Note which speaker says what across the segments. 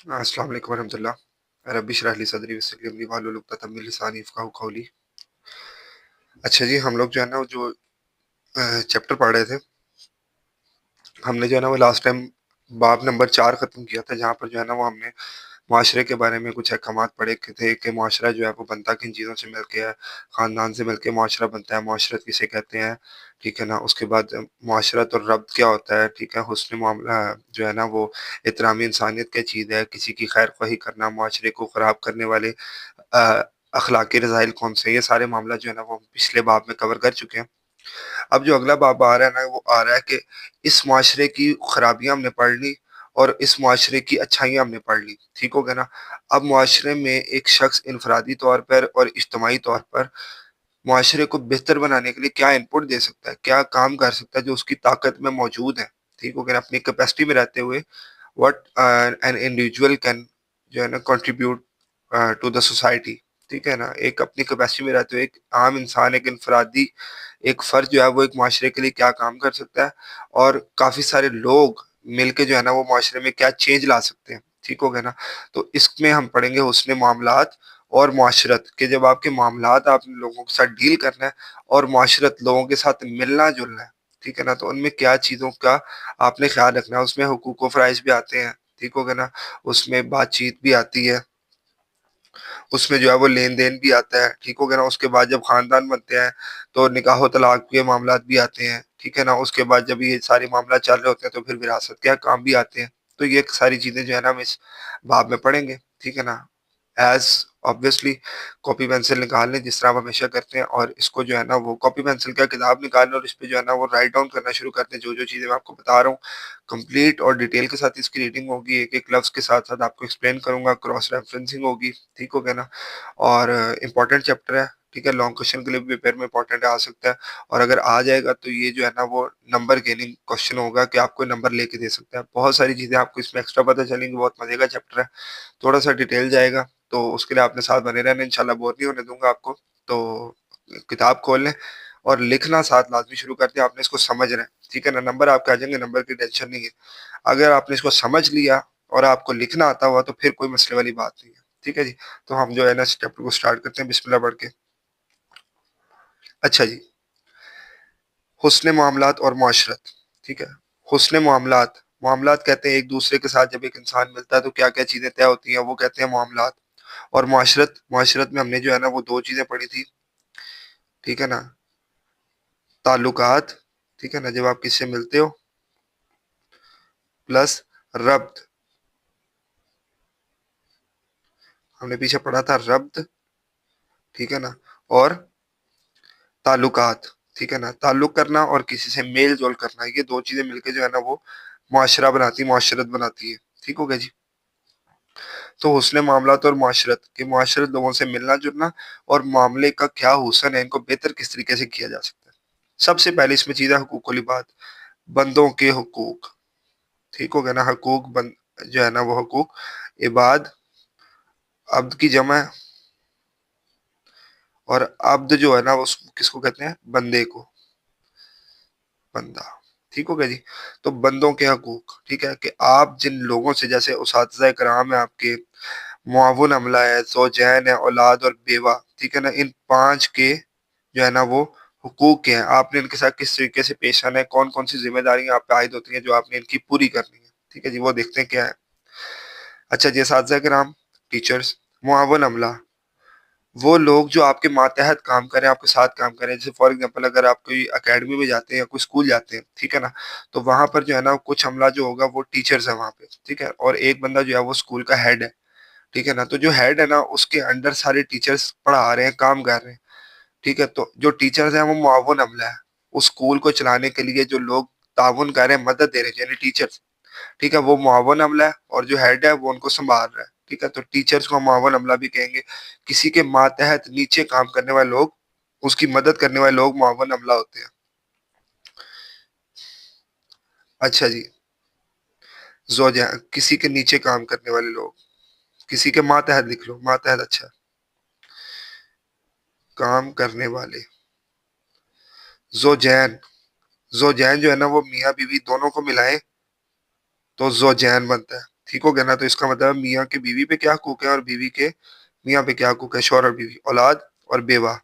Speaker 1: السلام علیکم ورحمۃ اللہ رب اشرح لی صدری ویسر لی امری واحلل عقدۃ من لسانی یفقہوا قولی۔ اچھا جی، ہم لوگ جو ہے نا جو چیپٹر پڑھ رہے تھے، ہم نے جو ہے نا وہ لاسٹ ٹائم باب نمبر 4 ختم کیا تھا، جہاں پر جو ہے نا وہ ہم نے معاشرے کے بارے میں کچھ احکامات پڑھے تھے کہ معاشرہ جو ہے وہ بنتا کن چیزوں سے مل کے ہے، خاندان سے مل کے معاشرہ بنتا ہے، معاشرت کسے کہتے ہیں، ٹھیک ہے نا۔ اس کے بعد معاشرت اور ربط کیا ہوتا ہے، ٹھیک ہے۔ حسن معاملہ جو ہے نا وہ احترام انسانیت کیا چیز ہے، کسی کی خیر خواہی کرنا، معاشرے کو خراب کرنے والے آ، اخلاقی رذائل کون سے، یہ سارے معاملات جو ہے نا وہ ہم پچھلے باب میں کور کر چکے ہیں۔ اب جو اگلا باب آ رہا ہے نا وہ آ رہا ہے کہ اس معاشرے کی خرابیاں ہم نے پڑھ لی اور اس معاشرے کی اچھائیاں ہم نے پڑھ لی، ٹھیک ہو گیا نا۔ اب معاشرے میں ایک شخص انفرادی طور پر اور اجتماعی طور پر معاشرے کو بہتر بنانے کے لیے کیا انپٹ دے سکتا ہے، کیا کام کر سکتا ہے جو اس کی طاقت میں موجود ہے، ٹھیک ہو گیا نا۔ اپنی کیپیسٹی میں رہتے ہوئے what an individual can جو ہے نا contribute to the society، ٹھیک ہے نا۔ ایک اپنی کیپیسٹی میں رہتے ہوئے ایک عام انسان، ایک انفرادی ایک فرد جو ہے وہ ایک معاشرے کے لیے کیا کام کر سکتا ہے، اور کافی سارے لوگ مل کے جو ہے نا وہ معاشرے میں کیا چینج لا سکتے ہیں، ٹھیک ہو گیا نا۔ تو اس میں ہم پڑھیں گے حسن معاملات اور معاشرت، کہ جب آپ کے معاملات آپ لوگوں کے ساتھ ڈیل کرنا ہے اور معاشرت لوگوں کے ساتھ ملنا جلنا ہے، ٹھیک ہے نا، تو ان میں کیا چیزوں کا آپ نے خیال رکھنا ہے۔ اس میں حقوق و فرائض بھی آتے ہیں، ٹھیک ہو گیا نا، اس میں بات چیت بھی آتی ہے، اس میں جو ہے وہ لین دین بھی آتا ہے، ٹھیک ہو گیا نا۔ اس کے بعد جب خاندان بنتے ہیں تو نکاح و طلاق کے معاملات بھی آتے ہیں، ٹھیک ہے نا۔ اس کے بعد جب یہ سارے معاملات چل رہے ہوتے ہیں تو پھر وراثت کے کام بھی آتے ہیں۔ تو یہ ساری چیزیں جو ہے نا ہم اس باب میں پڑھیں گے، ٹھیک ہے نا۔ ایز obviously کاپی پینسل نکال لیں جس طرح ہم ہمیشہ کرتے ہیں، اور اس کو جو ہے نا وہ کاپی پینسل کا کتاب نکال لیں اور اس پہ جو ہے نا وہ رائٹ ڈاؤن کرنا شروع کرتے ہیں، جو جو چیزیں میں آپ کو بتا رہا ہوں کمپلیٹ اور ڈیٹیل کے ساتھ اس کی ریڈنگ ہوگی، ایک ایک لفظ کے ساتھ ساتھ آپ کو ایکسپلین کروں گا، کراس ریفرنسنگ ہوگی، ٹھیک ہو گیا نا۔ اور امپورٹنٹ چیپٹر ہے، ٹھیک ہے، لانگ کوشچن کے لیے بھی پیپر میں امپورٹنٹ آ سکتا ہے، اور اگر آ جائے گا تو یہ جو ہے نا وہ نمبر گیننگ کوشچن ہوگا کہ آپ کو نمبر لے کے دے سکتا ہے۔ بہت ساری چیزیں آپ کو اس میں ایکسٹرا پتہ چلیں گی، بہت مزے کا چیپٹر ہے، تھوڑا سا ڈیٹیل جائے گا، تو اس کے لیے آپ نے ساتھ بنے رہنا، انشاءاللہ بور نہیں ہونے دوں گا آپ کو۔ تو کتاب کھول لیں اور لکھنا ساتھ لازمی شروع کر دیں، آپ نے اس کو سمجھ رہے ہیں، ٹھیک ہے نا۔ نمبر آپ کے آ جائیں گے، نمبر کی ٹینشن نہیں ہے۔ اگر آپ نے اس کو سمجھ لیا اور آپ کو لکھنا آتا ہوا تو پھر کوئی مسئلے والی بات نہیں ہے، ٹھیک ہے جی۔ تو ہم جو ہے نا اس چیپٹر کو سٹارٹ کرتے ہیں، بسم اللہ پڑھ کے۔ اچھا جی، حسن معاملات اور معاشرت، ٹھیک ہے۔ حسن معاملات، معاملات کہتے ہیں ایک دوسرے کے ساتھ جب ایک انسان ملتا ہے تو کیا کیا چیزیں طے ہوتی ہیں، وہ کہتے ہیں معاملات۔ اور معاشرت، معاشرت میں ہم نے جو ہے نا وہ دو چیزیں پڑھی تھی، ٹھیک ہے نا، تعلقات، ٹھیک ہے نا، جب آپ کس سے ملتے ہو، پلس ربط، ہم نے پیچھے پڑھا تھا ربط، ٹھیک ہے نا، اور تعلقات، ٹھیک ہے نا، تعلق کرنا اور کسی سے میل جول کرنا، یہ دو چیزیں مل کے جو ہے نا وہ معاشرہ بناتی، معاشرت بناتی ہے، ٹھیک ہو گیا جی۔ تو حسن معاملات اور معاشرت، کہ معاشرت لوگوں سے ملنا جلنا اور معاملے کا کیا حسن ہے، ان کو بہتر کس طریقے سے کیا جا سکتا ہے۔ سب سے پہلے اس میں چیز ہے حقوق والی بات، بندوں کے حقوق، ٹھیک ہو گیا نا۔ حقوق بند جو ہے نا وہ حقوق عباد، عبد کی جمع ہے، اور عبد جو ہے نا وہ کس کو کہتے ہیں، بندے کو، بندہ، ٹھیک ہو گیا جی۔ تو بندوں کے حقوق، ٹھیک ہے، کہ آپ جن لوگوں سے، جیسے اساتذہ کرام ہیں آپ کے، معاون عملہ ہے، زوجین ہے، اولاد اور بیوہ، ٹھیک ہے نا، ان پانچ کے جو ہے نا وہ حقوق کے ہیں، آپ نے ان کے ساتھ کس طریقے سے پیش آنا ہے، کون کون سی ذمہ داریاں آپ پہ عائد ہوتی ہیں جو آپ نے ان کی پوری کرنی ہے، ٹھیک ہے جی۔ وہ دیکھتے ہیں کیا ہے۔ اچھا جی، اساتذہ کرام، ٹیچرز، معاون عملہ، وہ لوگ جو آپ کے ماتحت کام کریں، آپ کے ساتھ کام کریں، جیسے فار ایگزامپل اگر آپ کوئی اکیڈمی میں جاتے ہیں یا کوئی اسکول جاتے ہیں، ٹھیک ہے نا، تو وہاں پر جو ہے نا کچھ عملہ جو ہوگا وہ ٹیچرز ہیں وہاں پہ، ٹھیک ہے، اور ایک بندہ جو ہے وہ اسکول کا ہیڈ ہے، ٹھیک ہے نا۔ تو جو ہیڈ ہے نا اس کے انڈر سارے ٹیچرز پڑھا رہے ہیں، کام کر رہے ہیں، ٹھیک ہے۔ تو جو ٹیچرز ہیں وہ معاون عملہ ہے، اس اسکول کو چلانے کے لیے جو لوگ تعاون کر رہے ہیں، مدد دے رہے ہیں، یعنی ٹیچرز، ٹھیک ہے، وہ معاون عملہ ہے، اور جو ہیڈ ہے وہ ان کو سنبھال رہا ہے، ٹھیک ہے۔ تو ٹیچرز کو معاون عملہ بھی کہیں گے، کسی کے ماتحت نیچے کام کرنے والے لوگ، اس کی مدد کرنے والے لوگ معاون عملہ ہوتے ہیں۔ اچھا جی، زوجہ، کسی کے نیچے کام کرنے والے لوگ، کسی کے ماتحت لکھ لو، ماتحت، اچھا، کام کرنے والے، زوجین، زوجین جو ہے نا وہ میاں بیوی دونوں کو ملائیں تو زوجین بنتا ہے، ٹھیک ہو گیا نا؟ تو اس کا مطلب میاں کے بیوی پہ کیا حقوق ہے اور بیوی کے میاں پہ کیا حقوق ہے، شوہر اور بیوی، اولاد اور بیوہ.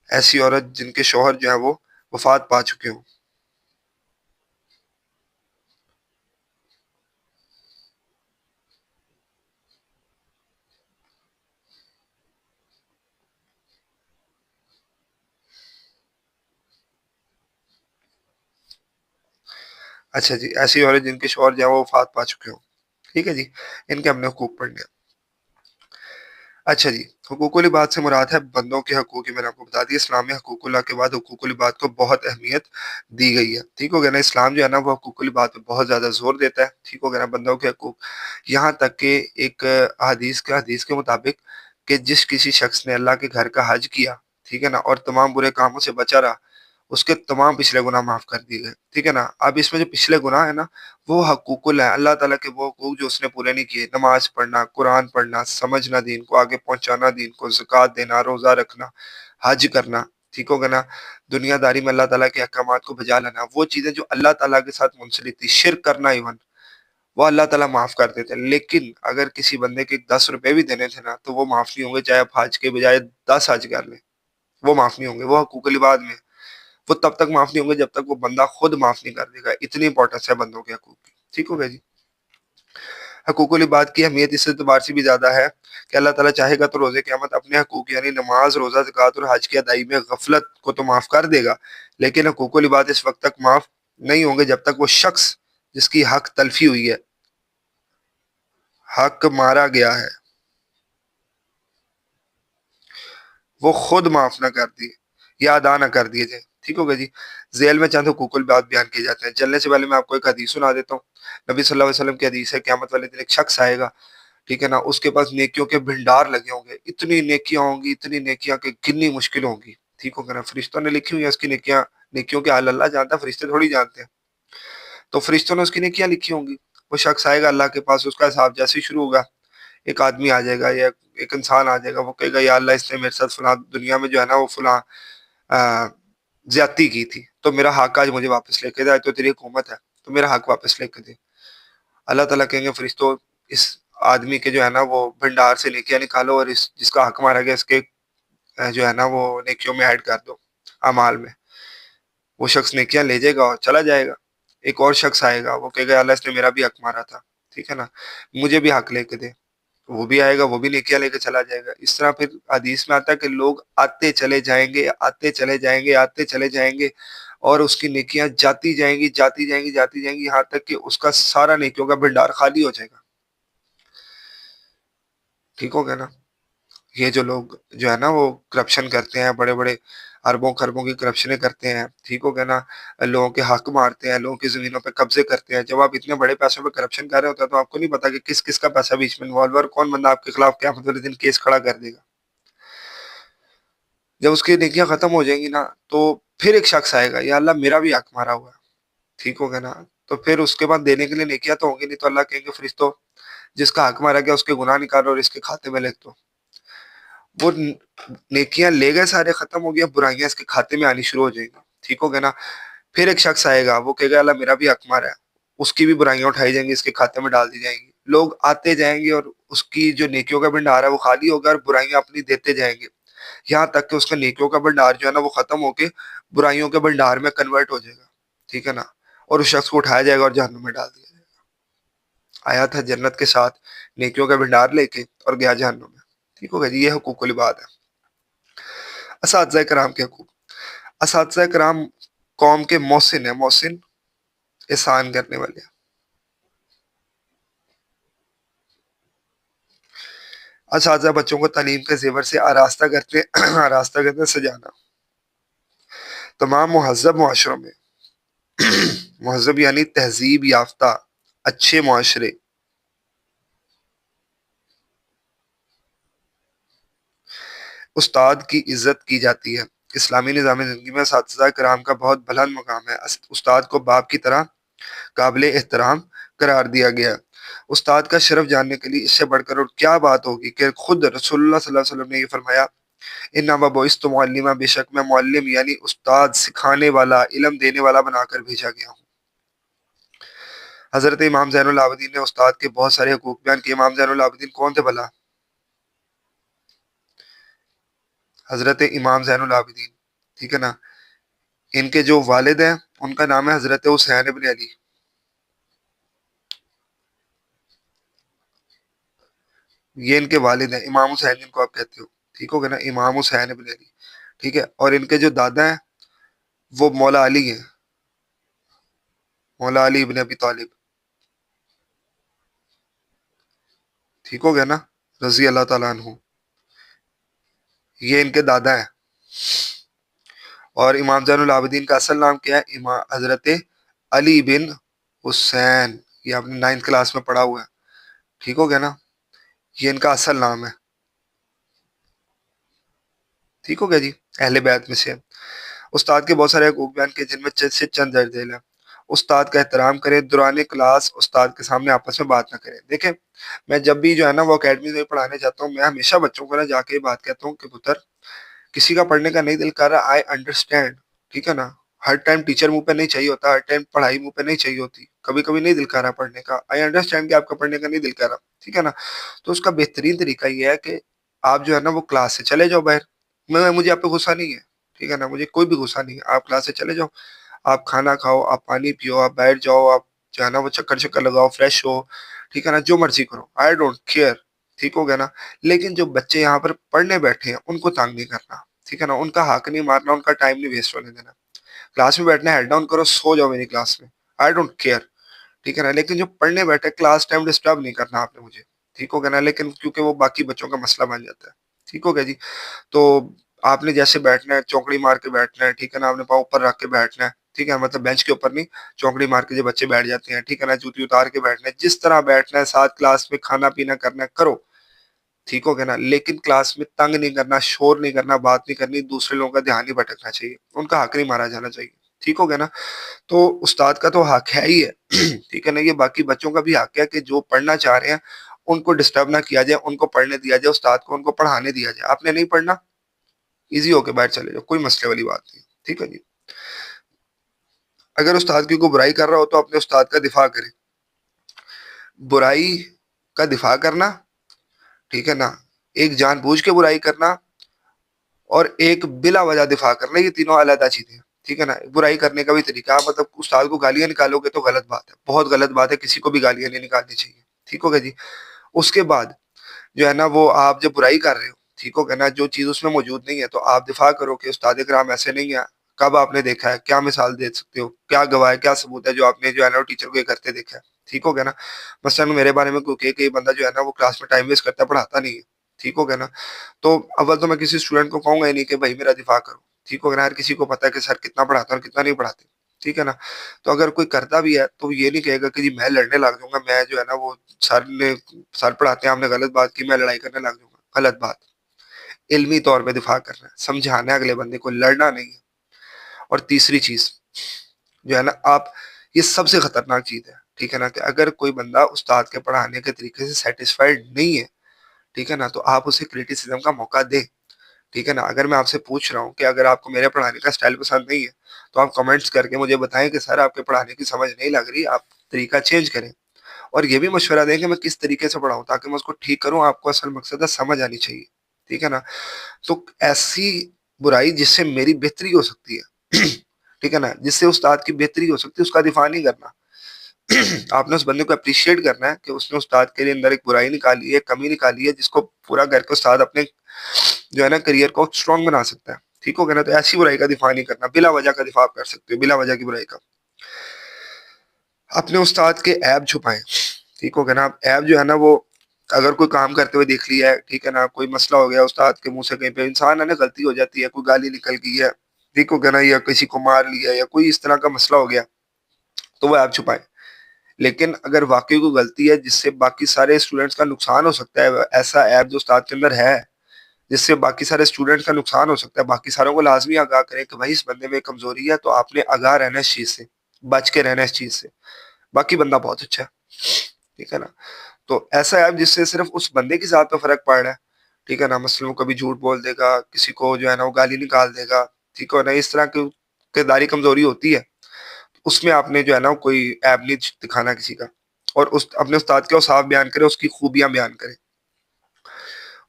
Speaker 1: ایسی عورت جن کے شوہر جو ہے وہ وفات پا چکے ہوں. اچھا جی، ایسی عورت جن کے شوہر جو ہے وہ وفات پا چکے ہوں. ٹھیک ہے جی، ان کے ہم نے حقوق پڑھ لیا. اچھا جی، حقوق العباد سے مراد ہے بندوں کے حقوق. میں نے آپ کو بتا دیا اسلام میں حقوق اللہ کے بعد حقوق العباد کو بہت اہمیت دی گئی ہے. ٹھیک ہو گیا نا؟ اسلام جو ہے نا وہ حقوق العباد پہ بہت زیادہ زور دیتا ہے. ٹھیک ہو گیا نا؟ بندوں کے حقوق، یہاں تک کہ ایک حدیث کے مطابق کہ جس کسی شخص نے اللہ کے گھر کا حج کیا، ٹھیک ہے نا، اور تمام برے کاموں سے بچا رہا، اس کے تمام پچھلے گناہ معاف کر دیے گئے. ٹھیک ہے نا؟ اب اس میں جو پچھلے گناہ ہے نا، وہ حقوق اللہ ہے، اللہ تعالیٰ کے وہ حقوق جو اس نے پورے نہیں کیے: نماز پڑھنا، قرآن پڑھنا، سمجھنا دین کو، آگے پہنچانا دین کو، زکوٰۃ دینا، روزہ رکھنا، حج کرنا. ٹھیک ہوگا نا؟ دنیا داری میں اللہ تعالیٰ کے احکامات کو بجا لانا. وہ چیزیں جو اللہ تعالیٰ کے ساتھ منسلک تھی، شرک کرنا ایون، وہ اللہ تعالیٰ معاف کر دیتے ہیں. لیکن اگر کسی بندے کے 10 روپے بھی دینے تھے نا، تو وہ معاف نہیں ہوں گے، چاہے آپ حج کے بجائے 10 حج کر لیں، وہ معاف نہیں ہوں گے. وہ حقوق العباد میں وہ تب تک معاف نہیں ہوں گے جب تک وہ بندہ خود معاف نہیں کر دے گا. اتنی امپورٹنس ہے بندوں کے حقوق کی. ٹھیک ہو گیا جی؟ حقوق العباد کی اہمیت اس اعتبار سے بھی زیادہ ہے کہ اللہ تعالیٰ چاہے گا تو روز قیامت اپنے حقوق یعنی نماز، روزہ، زکوٰۃ اور حج کی ادائی میں غفلت کو تو معاف کر دے گا، لیکن حقوق العباد اس وقت تک معاف نہیں ہوں گے جب تک وہ شخص جس کی حق تلفی ہوئی ہے، حق مارا گیا ہے، وہ خود معاف نہ کر دیے یا ادا نہ کر دیے جائیں. ٹھیک ہوگا جی؟ ذیل میں چند حقوق العباد بیان کیے جاتے ہیں. چلنے سے پہلے میں آپ کو ایک حدیث سنا دیتا ہوں. نبی صلی اللہ علیہ وسلم کی حدیث ہے، قیامت والے دن ایک شخص آئے گا، ٹھیک ہے نا، اس کے پاس نیکیوں کے بھنڈار لگے ہوں گے. اتنی نیکیاں ہوں گی، اتنی نیکیاں کہ گننی مشکل ہوں گی. ٹھیک ہوگا نا؟ فرشتوں نے لکھی ہوئی ہیں اس کی نیکیاں. نیکیوں کے حال اللہ جانتا ہے، فرشتے تھوڑی جانتے ہیں. تو فرشتوں نے اس کی نیکیاں لکھی ہوں گی. وہ شخص آئے گا اللہ کے پاس، اس کا حساب جیسے ہی شروع ہوگا، ایک آدمی آ جائے گا یا ایک انسان آ جائے گا. وہ کہے گا یا اللہ اس نے میرے ساتھ فلاں دنیا میں جو ہے نا وہ فلاں زیادتی کی تھی، تو میرا حق آج مجھے واپس لے کے دے. تو تیری حکومت ہے تو میرا حق واپس لے کے دے. اللہ تعالیٰ کہیں گے فرشتوں اس آدمی کے جو ہے نا وہ بھنڈار سے نیکیاں نکالو اور اس جس کا حق مارا گیا اس کے جو ہے نا وہ نیکیوں میں ایڈ کر دو، اعمال میں. وہ شخص نیکیاں لے جائے گا اور چلا جائے گا. ایک اور شخص آئے گا، وہ کہے گا اللہ اس نے میرا بھی حق مارا تھا، ٹھیک ہے نا، مجھے بھی حق لے کے دے. وہ بھی آئے گا، وہ بھی نیکیاں لے کے چلا جائے گا. اس طرح پھر حدیث میں آتا ہے کہ لوگ آتے چلے جائیں گے، آتے چلے جائیں گے، آتے چلے جائیں گے، اور اس کی نیکیاں جاتی جائیں گی، جاتی جائیں گی، جاتی جائیں گی، یہاں تک کہ اس کا سارا نیکیوں کا بھنڈار خالی ہو جائے گا. ٹھیک ہو گیا نا؟ یہ جو لوگ جو ہے نا وہ کرپشن کرتے ہیں، بڑے بڑے اربوں خربوں کی کرپشنیں کرتے ہیں، ٹھیک ہو گیا نا، لوگوں کے حق مارتے ہیں، لوگوں کی زمینوں پہ قبضے کرتے ہیں. جب آپ اتنے بڑے پیسوں پہ کرپشن کر رہے ہوتے ہیں تو آپ کو نہیں پتا کہ کس کس کا پیسہ بیچ میں انوالو ہے اور کون بندہ آپ کے خلاف قیامت والے دن کیس کھڑا کر دے گا. جب اس کی نیکیاں ختم ہو جائیں گی نا، تو پھر ایک شخص آئے گا، یا اللہ میرا بھی حق مارا ہوا ہے. ٹھیک ہو گیا نا؟ تو پھر اس کے بعد دینے کے لیے نیکیاں تو ہوں گی نہیں. تو اللہ کہیں گے فرشتوں جس کا حق مارا گیا اس کے گناہ نکالو اور اس کے کھاتے میں لکھ دو. وہ نیکیاں لے گئے، سارے ختم ہو گیا، برائیاں اس کے کھاتے میں آنی شروع ہو جائیں گی. ٹھیک ہو گیا نا؟ پھر ایک شخص آئے گا، وہ کہے گا اللہ میرا بھی حق مارا ہے. اس کی بھی برائیاں اٹھائی جائیں گی، اس کے کھاتے میں ڈال دی جائیں گی. لوگ آتے جائیں گے اور اس کی جو نیکیوں کا بھنڈار ہے وہ خالی ہوگا اور برائیاں اپنی دیتے جائیں گے، یہاں تک کہ اس کا نیکیوں کا بھنڈار جو ہے نا وہ ختم ہو کے برائیوں کے بھنڈار میں کنورٹ ہو جائے گا. ٹھیک ہے نا؟ اور اس شخص کو اٹھایا جائے گا اور جہنم میں ڈال دیا جائے گا. آیا تھا جنت کے ساتھ نیکیوں کا بھنڈار لے کے اور گیا جہنم میں. ٹھیک ہوگا جی؟ یہ حقوق العباد ہے. اساتذہ کرام کے حقوق. اساتذہ کرام قوم کے محسن ہیں. محسن احسان کرنے والے. اساتذہ بچوں کو تعلیم کے زیور سے آراستہ کرتے آراستہ کرتے سجانا. تمام مہذب معاشروں میں مہذب یعنی تہذیب یافتہ اچھے معاشرے استاد کی عزت کی جاتی ہے. اسلامی نظام زندگی میں اساتذہ کرام کا بہت بلند مقام ہے. استاد کو باپ کی طرح قابل احترام قرار دیا گیا. استاد کا شرف جاننے کے لیے اس سے بڑھ کر اور کیا بات ہوگی کہ خود رسول اللہ صلی اللہ علیہ وسلم نے یہ فرمایا انما بعثت معلما، بے شک میں معلم یعنی استاد، سکھانے والا، علم دینے والا بنا کر بھیجا گیا ہوں۔ حضرت امام زین العابدین نے استاد کے بہت سارے حقوق بیان کیے۔ امام زین العابدین کون تھے بھلا؟ حضرت امام زین العابدین، ٹھیک ہے نا، ان کے جو والد ہیں ان کا نام ہے حضرت حسین ابن علی۔ یہ ان کے والد ہیں، امام حسین جن کو آپ کہتے ہو، ٹھیک ہو گیا نا، امام حسین ابن علی، ٹھیک ہے۔ اور ان کے جو دادا ہیں وہ مولا علی ہیں، مولا علی ابن ابی طالب، ٹھیک ہو گیا نا، رضی اللہ تعالیٰ عنہ، یہ ان کے دادا ہیں۔ اور امام زین العابدین کا اصل نام کیا ہے؟ حضرت علی بن حسین، یہ آپ نے 9th کلاس میں پڑھا ہوا ہے، ٹھیک ہو گیا نا، یہ ان کا اصل نام ہے، ٹھیک ہو گیا جی، اہل بیت میں سے۔ استاد کے بہت سارے حقوق بیان کے جن میں سے چند درج ذیل ہیں۔ استاد کا احترام کریں، دوران کلاس استاد کے سامنے آپس میں بات نہ کریں۔ دیکھیں میں جب بھی جو ہے نا وہ اکیڈمی میں پڑھانے جاتا ہوں، میں ہمیشہ بچوں کو نا جا کے یہ بات کہتا ہوں کہ پتر کسی کا پڑھنے کا نہیں دل کر رہا، آئی انڈرسٹینڈ، ٹھیک ہے نا، ہر ٹائم ٹیچر منہ پہ نہیں چاہیے ہوتا، ہر ٹائم پڑھائی منہ پہ نہیں چاہیے ہوتی، کبھی کبھی نہیں دل کر رہا پڑھنے کا، آئی انڈرسٹینڈ کہ آپ کا پڑھنے کا نہیں دل کر رہا، ٹھیک ہے نا، تو اس کا بہترین طریقہ یہ ہے کہ آپ جو ہے نا وہ کلاس سے چلے جاؤ باہر۔ مجھے آپ پہ غصہ نہیں ہے، ٹھیک ہے نا، مجھے کوئی بھی غصہ نہیں ہے، آپ کلاس سے چلے جاؤ، آپ کھانا کھاؤ، آپ پانی پیو، آپ بیٹھ جاؤ، آپ جو ہے نا وہ چکر لگاؤ، فریش ہو، ٹھیک ہے نا، جو مرضی کرو، آئی ڈونٹ کیئر، ٹھیک ہو گیا نا۔ لیکن جو بچے یہاں پر پڑھنے بیٹھے ہیں ان کو تانگ نہیں کرنا، ٹھیک ہے نا، ان کا حق نہیں مارنا، ان کا ٹائم نہیں ویسٹ ہونے دینا۔ کلاس میں بیٹھنا ہے ہیڈ ڈاؤن کرو، سو جاؤ میری کلاس میں، آئی ڈونٹ کیئر، ٹھیک ہے نا۔ لیکن جو پڑھنے بیٹھے کلاس ٹائم ڈسٹرب نہیں کرنا آپ نے مجھے، ٹھیک ہو گیا نا، لیکن کیونکہ وہ باقی بچوں کا مسئلہ بن جاتا ہے، ٹھیک ہو گیا جی۔ تو آپ نے جیسے بیٹھنا ہے چونکڑی مار کے بیٹھنا ہے، ٹھیک ہے نا، آپ نے پاؤں اوپر رکھ کے بیٹھنا ہے، ٹھیک ہے، مطلب بینچ کے اوپر نہیں، چونکڑی مار کے جو بچے بیٹھ جاتے ہیں، ٹھیک ہے نا، جوتی اتار کے بیٹھنا ہے، جس طرح بیٹھنا ہے، ساتھ کلاس میں کھانا پینا کرنا ہے کرو، ٹھیک ہو گیا نا، لیکن کلاس میں تنگ نہیں کرنا، شور نہیں کرنا، بات نہیں کرنی، دوسرے لوگوں کا دھیان نہیں بھٹکنا چاہیے، ان کا حق نہیں مارا جانا چاہیے، ٹھیک ہو گیا نا۔ تو استاد کا تو حق ہے ہی ہے، ٹھیک ہے نا، یہ باقی بچوں کا بھی حق ہے کہ جو پڑھنا چاہ رہے ہیں ان کو ڈسٹرب نہ کیا جائے، ان کو پڑھنے دیا جائے، استاد کو ان کو پڑھانے دیا جائے۔ آپ نے نہیں پڑھنا، ایزی ہو کے باہر چلے جاؤ، کوئی مسئلے والی بات نہیں، ٹھیک ہے جی۔ اگر استاد کی کوئی برائی کر رہا ہو تو اپنے استاد کا دفاع کرے، برائی کا دفاع کرنا، ٹھیک ہے نا، ایک جان بوجھ کے برائی کرنا اور ایک بلا وجہ دفاع کرنا، یہ تینوں علیحدہ چیزیں ہیں، ٹھیک ہے نا۔ برائی کرنے کا بھی طریقہ ہے، مطلب استاد کو گالیاں نکالو گے تو غلط بات ہے، بہت غلط بات ہے، کسی کو بھی گالیاں نہیں نکالنی چاہیے، ٹھیک ہوگا جی۔ اس کے بعد جو ہے نا وہ آپ جب برائی کر رہے ہو، ٹھیک ہوگا نا، جو چیز اس میں موجود نہیں ہے تو آپ دفاع کرو کہ استاد کرام ایسے نہیں ہے، کب آپ نے دیکھا ہے، کیا مثال دے سکتے ہو، کیا گواہ ہے، کیا ثبوت ہے جو آپ نے جو ہے نا ٹیچر کو یہ کرتے دیکھا ہے، ٹھیک ہو گیا نا۔ مثلا میرے بارے میں کوئی کہ یہ بندہ جو ہے نا وہ کلاس میں ٹائم ویسٹ کرتا ہے، پڑھاتا نہیں ہے، ٹھیک ہو گیا نا، تو اول تو میں کسی اسٹوڈنٹ کو کہوں گا ہی نہیں کہ بھائی میرا دفاع کرو، ٹھیک ہو گیا نا، ہر کسی کو پتا ہے کہ سر کتنا پڑھاتا ہے اور کتنا نہیں پڑھاتے، ٹھیک ہے نا۔ تو اگر کوئی کرتا بھی ہے تو یہ نہیں کہے گا کہ جی میں لڑنے لگ جاؤں گا، میں جو ہے نا وہ سر پڑھاتے ہیں آپ نے غلط بات کی میں لڑائی کرنے لگ جاؤں گا، غلط بات، علمی طور پہ دفاع کرنا ہے، سمجھانا ہے اگلے بندے کو، لڑنا نہیں ہے۔ اور تیسری چیز جو ہے نا آپ، یہ سب سے خطرناک چیز ہے، ٹھیک ہے نا، کہ اگر کوئی بندہ استاد کے پڑھانے کے طریقے سے سیٹسفائیڈ نہیں ہے، ٹھیک ہے نا، تو آپ اسے کریٹیسزم کا موقع دیں، ٹھیک ہے نا۔ اگر میں آپ سے پوچھ رہا ہوں کہ اگر آپ کو میرے پڑھانے کا سٹائل پسند نہیں ہے تو آپ کمنٹس کر کے مجھے بتائیں کہ سر آپ کے پڑھانے کی سمجھ نہیں لگ رہی، آپ طریقہ چینج کریں، اور یہ بھی مشورہ دیں کہ میں کس طریقے سے پڑھاؤں تاکہ میں اس کو ٹھیک کروں، آپ کو اصل مقصد ہے سمجھ آنی چاہیے، ٹھیک ہے نا۔ تو ایسی برائی جس سے میری بہتری ہو سکتی ہے، ٹھیک ہے نا، جس سے استاد کی بہتری ہو سکتی ہے، اس کا دفاع نہیں کرنا، آپ نے اس بندے کو اپریشیٹ کرنا ہے کہ اس نے استاد کے لیے اندر ایک برائی نکالی ہے، کمی نکالی ہے، جس کو پورا کر کے استاد اپنے جو ہے نا کریئر کو اسٹرانگ بنا سکتا ہے، ٹھیک ہو گیا نا۔ تو ایسی برائی کا دفاع نہیں کرنا، بلا وجہ کا دفاع کر سکتے ہو، بلا وجہ کی برائی کا۔ اپنے استاد کے عیب چھپائیں، ٹھیک ہو گیا نا، عیب جو ہے نا وہ اگر کوئی کام کرتے ہوئے دیکھ لیا ہے، ٹھیک ہے نا، کوئی مسئلہ ہو گیا استاد کے منہ سے، کہیں پہ انسان ہے نا غلطی ہو جاتی ہے، کوئی گالی نکل گئی ہے، ٹھیک ہو گیا نا، یا کسی کو مار لیا یا کوئی اس طرح کا مسئلہ ہو گیا تو وہ عیب چھپائیں۔ لیکن اگر واقعی کوئی غلطی ہے جس سے باقی سارے اسٹوڈنٹس کا نقصان ہو سکتا ہے، ایسا عیب جو استاد کے اندر ہے جس سے باقی سارے اسٹوڈنٹس کا نقصان ہو سکتا ہے، باقی ساروں کو لازمی آگاہ کریں کہ بھائی اس بندے میں کمزوری ہے، تو آپ نے آگاہ رہنا اس چیز سے، بچ کے رہنا اس چیز سے، باقی بندہ بہت اچھا ہے، ٹھیک ہے نا۔ تو ایسا ہے جس سے صرف اس بندے کی ذات پہ فرق پڑ رہا ہے، ٹھیک ہے نا، مثلا وہ کبھی جھوٹ بول دے گا، کسی کو جو ہے نا وہ گالی نکال دے گا، ٹھیک ہے نا، اس طرح کی کرداری کمزوری ہوتی ہے، اس میں آپ نے جو ہے نا کوئی ایب نہیں دکھانا کسی کا، اور اپنے استاد کے اوصاف بیان کرے، اس کی خوبیاں بیان کرے.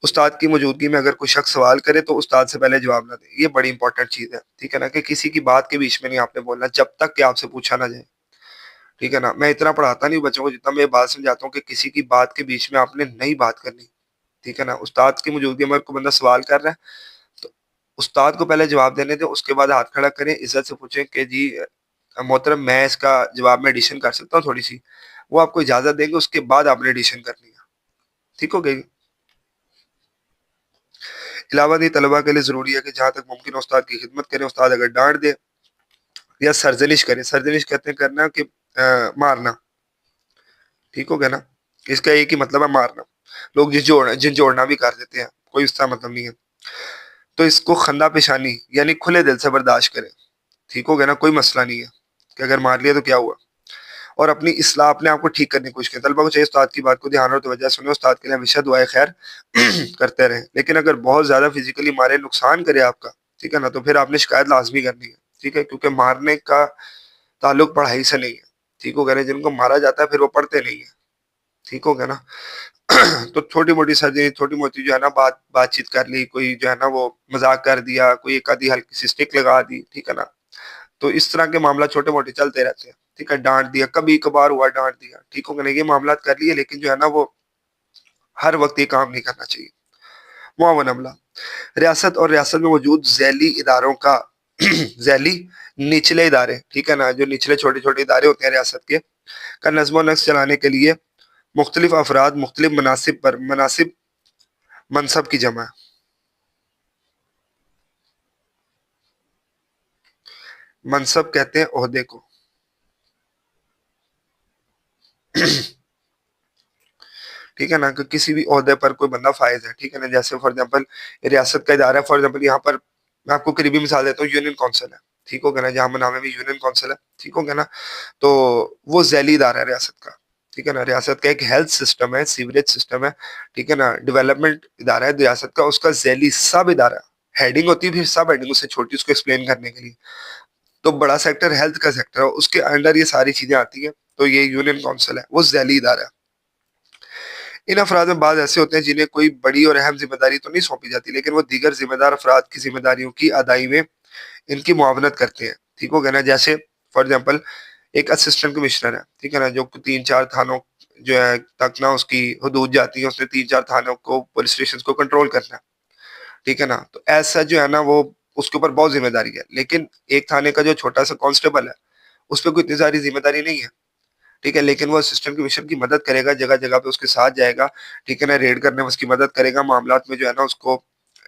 Speaker 1: استاد کی موجودگی میں اگر کوئی شخص سوال کرے تو استاد سے پہلے جواب نہ دے، یہ بڑی امپورٹنٹ چیز ہے، ٹھیک ہے نا، کہ کسی کی بات کے بیچ میں نہیں آپ نے بولنا جب تک کہ آپ سے پوچھا نہ جائے. ٹھیک ہے نا، میں اتنا پڑھاتا نہیں بچوں کو جتنا میں یہ بات سمجھاتا ہوں کہ کسی کی بات کے بیچ میں آپ نے نہیں بات کرنی. ٹھیک ہے نا، استاد کی موجودگی میں اگر کوئی بندہ سوال کر رہا ہے تو استاد کو پہلے جواب دینے دیں، اس کے بعد ہاتھ کھڑا کریں، عزت سے پوچھیں کہ جی محترم میں اس کا جواب میں ایڈیشن کر سکتا ہوں تھوڑی سی، وہ آپ کو اجازت دیں گے، اس کے بعد آپ نے ایڈیشن کرنی ہے. ٹھیک ہو گئی. علاوہ ازیں طلباء کے لیے ضروری ہے کہ جہاں تک ممکن ہو استاد کی خدمت کریں. استاد اگر ڈانٹ دے یا سرزنش کرے، سرزنش کہتے ہیں کرنا کہ مارنا، ٹھیک ہو گیا نا، اس کا ایک ہی مطلب ہے مارنا. لوگ جن جوڑنا بھی کر دیتے ہیں، کوئی اس کا مطلب نہیں ہے. تو اس کو خندہ پیشانی یعنی کھلے دل سے برداشت کرے. ٹھیک ہو گیا نا، کوئی مسئلہ نہیں ہے کہ اگر مار لیا تو کیا ہوا. اور اپنی اصلاح، اپنے آپ کو ٹھیک کرنے کی کوشش کریں. طلبا کو چاہیے استاد کی بات کو دھیان اور توجہ سنیں، استاد کے لیے ہمیشہ دعائے خیر کرتے رہیں. لیکن اگر بہت زیادہ فزیکلی مارے، نقصان کرے آپ کا، ٹھیک ہے نا، تو پھر آپ نے شکایت لازمی کرنی ہے. ٹھیک ہے، کیونکہ مارنے کا تعلق پڑھائی سے نہیں ہے. ٹھیک ہو گیا نا، جن کو مارا جاتا ہے پھر وہ پڑھتے نہیں ہیں. ٹھیک ہو گیا نا. تو چھوٹی موٹی سرجری، چھوٹی موٹی جو ہے نا بات چیت کر لی، کوئی جو ہے نا وہ مذاق کر دیا، کوئی ایک آدھی ہلکی سی اسٹک لگا دی، ٹھیک ہے نا، تو اس طرح کے معاملات چھوٹے موٹے چلتے رہتے ہیں. ٹھیک ہے، ڈانٹ دیا، کبھی کبھار ہوا ڈانٹ دیا، ٹھیک ہو گیا نا، یہ معاملات کر لیے، لیکن جو ہے نا وہ ہر وقت یہ کام نہیں کرنا چاہیے. معاون عملہ، ریاست اور ریاست میں موجود ذیلی اداروں کا ذیلی نچلے ادارے، ٹھیک ہے نا، جو نچلے چھوٹے چھوٹے ادارے ہوتے ہیں ریاست کے، کا نظم و نسق چلانے کے لیے مختلف افراد مختلف مناسب منصب کی جمع ہے. منصب کہتے ہیں عہدے کو. ٹھیک ہے نا، کہ کسی بھی عہدے پر کوئی بندہ فائز ہے. ٹھیک ہے نا، جیسے فار ایگزامپل ریاست کا ادارہ ہے، فار ایگزامپل یہاں پر میں آپ کو قریبی مثال دیتا ہوں، یونین کونسل ہے. ٹھیک ہو گیا نا، جہاں منامے میں یونین کونسل ہے. ٹھیک ہو گیا نا، تو وہ ذیلی ادارہ ہے ریاست کا. ٹھیک ہے نا، ریاست کا ایک ہیلتھ سسٹم ہے، سیوریج سسٹم ہے، ٹھیک ہے نا، ڈیولپمنٹ ادارہ ہے ریاست کا، اس کا ذیلی سب ادارہ ہیڈنگ ہوتی ہے، پھر سب ہیڈنگ اس سے چھوٹی، اس کو ایکسپلین کرنے کے لیے. تو بڑا سیکٹر ہیلتھ کا سیکٹر ہے، اس کے انڈر یہ ساری چیزیں آتی ہیں، تو یہ یونین کونسل ہے، وہ ذیلی ادارہ ہے. ان افراد میں بعض ایسے ہوتے ہیں جنہیں کوئی بڑی اور اہم ذمہ داری تو نہیں سونپی جاتی، لیکن وہ دیگر ذمہ دار افراد کی ذمہ داریوں کی ادائی میں ان کی معاونت کرتے ہیں. ٹھیک ہو گیا نا، جیسے فار ایگزامپل ایک اسسٹنٹ کمشنر ہے، ٹھیک ہے نا، جو 3-4 تھانوں جو ہے تک نا اس کی حدود جاتی ہے، اس نے 3-4 تھانوں کو، پولیس اسٹیشن کو کنٹرول کرنا ہے. ٹھیک ہے نا، تو ایسا جو ہے نا وہ اس کے اوپر بہت ذمہ داری ہے. لیکن ایک تھانے کا جو چھوٹا سا کانسٹیبل ہے، اس پہ کوئی اتنی ساری ذمہ داری نہیں ہے. ٹھیک ہے، لیکن وہ اسسٹنٹ کمشنر کی مدد کرے گا، جگہ جگہ پہ اس کے ساتھ جائے گا. ٹھیک ہے نا، ریڈ کرنے میں اس کی مدد کرے گا، معاملات میں جو ہے نا اس کو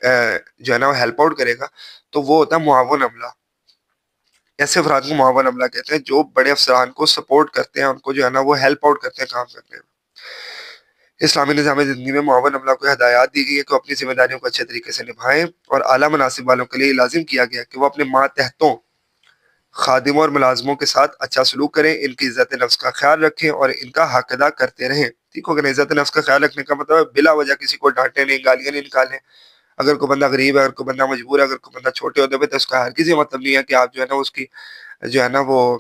Speaker 1: جو ہے نا وہ ہیلپ آؤٹ کرے گا. تو وہ ہوتا ہے معاون عملہ. ایسے افراد کو معاون عملہ کہتے ہیں جو بڑے افسران کو سپورٹ کرتے ہیں، ان کو جو ہے نا وہ ہیلپ آؤٹ کرتے ہیں کام کرنے میں. اسلامی نظام زندگی میں معاون عملہ کو ہدایات دی گئی ہے کہ وہ اپنی ذمہ داریوں کو اچھے طریقے سے نبھائیں، اور اعلیٰ مناصب والوں کے لیے لازم کیا گیا کہ وہ اپنے ماتحتوں، خادموں اور ملازموں کے ساتھ اچھا سلوک کریں، ان کی عزت نفس کا خیال رکھیں اور ان کا حق ادا کرتے رہیں. ٹھیک ہو گیا، عزت نفس کا خیال رکھنے کا مطلب ہے بلا وجہ کسی کو ڈانٹے نہیں، گالیاں نہیں نکالیں. اگر کوئی بندہ غریب ہے، اگر کوئی بندہ مجبور ہے، اگر کوئی بندہ چھوٹے عہدے پہ، تو اس کا ہر کسی مطلب نہیں ہے کہ آپ جو ہے نا اس کی جو ہے نا وہ